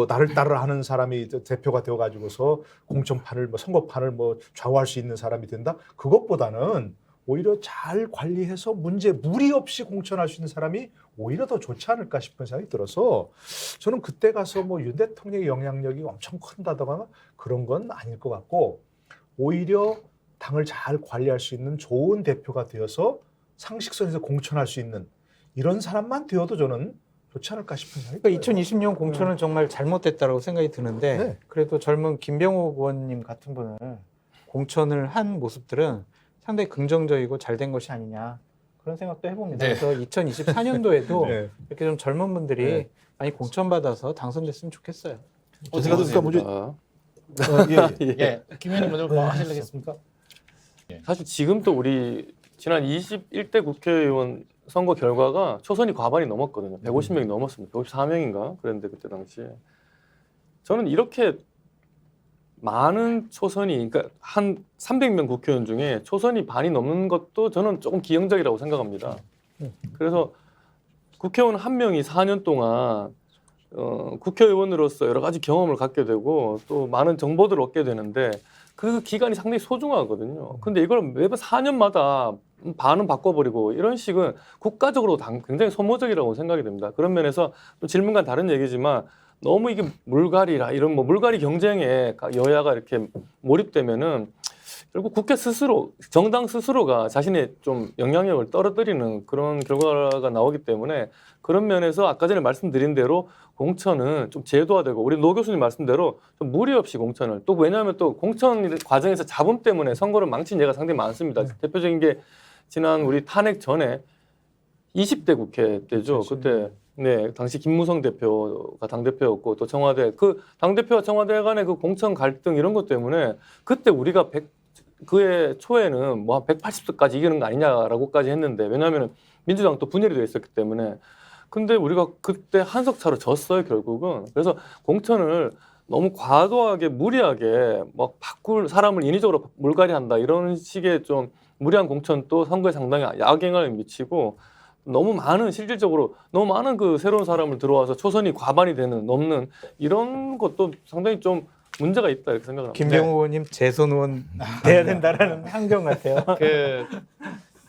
나를 따르하는 사람이 대표가 되어가지고서 공천판을 선거판을 좌우할 수 있는 사람이 된다. 그것보다는 오히려 잘 관리해서 무리 없이 공천할 수 있는 사람이 오히려 더 좋지 않을까 싶은 생각이 들어서 저는 그때 가서 윤 대통령의 영향력이 엄청 큰다거나 그런 건 아닐 것 같고 오히려 당을 잘 관리할 수 있는 좋은 대표가 되어서 상식선에서 공천할 수 있는 이런 사람만 되어도 저는 좋지 않을까 싶은 생각이 들어요. 2020년 공천은 정말 잘못됐다고 생각이 드는데 네. 그래도 젊은 김병욱 의원님 같은 분을 공천을 한 모습들은 상당히 긍정적이고 잘된 것이 아니냐 그런 생각도 해봅니다. 네. 그래서 2024년도에도 네. 이렇게 좀 젊은 분들이 네. 많이 공천받아서 당선됐으면 좋겠어요. 제가 그러니까 먼저 예, 김 의원님 먼저 뭐 하시겠습니까? 사실 지금도 우리 지난 21대 국회의원 선거 결과가 초선이 과반이 넘었거든요. 150명이 넘었습니다. 154명인가 그랬는데 그때 당시에 저는 이렇게 많은 초선이 그러니까 한 300명 국회의원 중에 초선이 반이 넘는 것도 저는 조금 기형적이라고 생각합니다. 그래서 국회의원 한 명이 4년 동안 국회의원으로서 여러 가지 경험을 갖게 되고 또 많은 정보들을 얻게 되는데 그 기간이 상당히 소중하거든요. 근데 이걸 매번 4년마다 반은 바꿔버리고 이런 식은 국가적으로 굉장히 소모적이라고 생각이 됩니다. 그런 면에서 또 질문과는 다른 얘기지만 너무 이게 물갈이라 이런 뭐 물갈이 경쟁에 여야가 이렇게 몰입되면은 결국 국회 스스로 정당 스스로가 자신의 좀 영향력을 떨어뜨리는 그런 결과가 나오기 때문에 그런 면에서 아까 전에 말씀드린 대로 공천은 좀 제도화되고 우리 노 교수님 말씀대로 좀 무리 없이 공천을 또 왜냐하면 또 공천 과정에서 잡음 때문에 선거를 망친 예가 상당히 많습니다. 대표적인 게 지난 우리 탄핵 전에 20대 국회 때죠. 그때 네 당시 김무성 대표가 당 대표였고 또 청와대 그 당 대표와 청와대 간의 그 공천 갈등 이런 것 때문에 그때 우리가 그해 초에는 뭐 한 180석까지 이기는 거 아니냐라고까지 했는데 왜냐하면 민주당 또 분열이 되어 있었기 때문에 근데 우리가 그때 한 석 차로 졌어요 결국은. 그래서 공천을 너무 과도하게 무리하게 막 바꿀 사람을 인위적으로 물갈이한다 이런 식의 좀 무리한 공천도 선거에 상당히 악영향을 미치고 너무 많은 실질적으로 너무 많은 그 새로운 사람을 들어와서 초선이 과반이 되는 넘는 이런 것도 상당히 좀 문제가 있다 이렇게 생각합니다. 김병호 의원님 재선 의원 돼야 된다라는 환경 같아요. 그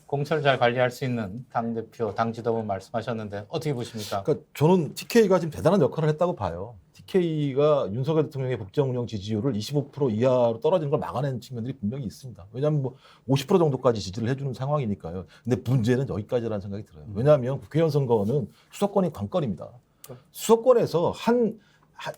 공천을 잘 관리할 수 있는 당 대표, 당 지도부 말씀하셨는데 어떻게 보십니까? 그러니까 저는 TK가 지금 대단한 역할을 했다고 봐요. TK가 윤석열 대통령의 국정 운영 지지율을 25% 이하로 떨어지는 걸 막아낸 측면들이 분명히 있습니다. 왜냐하면 뭐 50% 정도까지 지지를 해주는 상황이니까요. 근데 문제는 여기까지라는 생각이 들어요. 왜냐하면 국회의원 선거는 수도권이 관건입니다. 수도권에서 한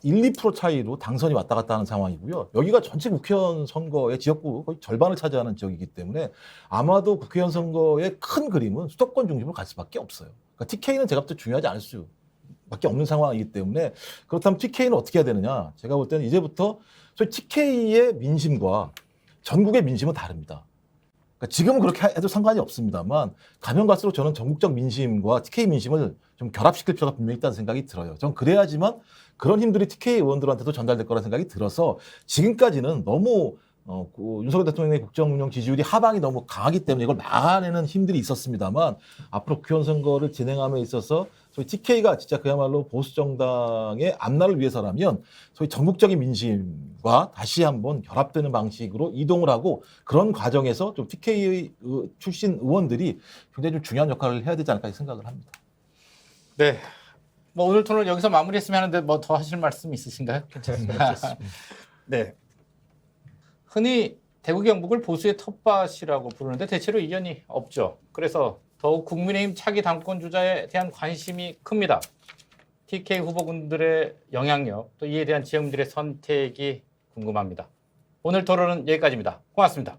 1, 2% 차이로 당선이 왔다 갔다 하는 상황이고요. 여기가 전체 국회의원 선거의 지역구 거의 절반을 차지하는 지역이기 때문에 아마도 국회의원 선거의 큰 그림은 수도권 중심으로 갈 수밖에 없어요. 그러니까 TK는 제가 볼 때 중요하지 않을 수밖에 없는 상황이기 때문에 그렇다면 TK는 어떻게 해야 되느냐. 제가 볼 때는 이제부터 소위 TK의 민심과 전국의 민심은 다릅니다. 그러니까 지금은 그렇게 해도 상관이 없습니다만 가면 갈수록 저는 전국적 민심과 TK 민심을 좀 결합시킬 필요가 분명히 있다는 생각이 들어요. 전 그래야지만 그런 힘들이 TK 의원들한테도 전달될 거라는 생각이 들어서 지금까지는 너무 윤석열 대통령의 국정 운영 지지율이 하방이 너무 강하기 때문에 이걸 막아내는 힘들이 있었습니다만 앞으로 국회의원 선거를 진행함에 있어서 소위 TK가 진짜 그야말로 보수 정당의 앞날을 위해서라면 소위 전국적인 민심과 다시 한번 결합되는 방식으로 이동을 하고 그런 과정에서 좀 TK 출신 의원들이 굉장히 좀 중요한 역할을 해야 되지 않을까 생각을 합니다. 네. 뭐 오늘 토론을 여기서 마무리했으면 하는데 뭐 더 하실 말씀 있으신가요? 괜찮습니다. 네. 흔히 대구 경북을 보수의 텃밭이라고 부르는데 대체로 이견이 없죠. 그래서 더욱 국민의힘 차기 당권 주자에 대한 관심이 큽니다. TK 후보군들의 영향력, 또 이에 대한 지역민들의 선택이 궁금합니다. 오늘 토론은 여기까지입니다. 고맙습니다.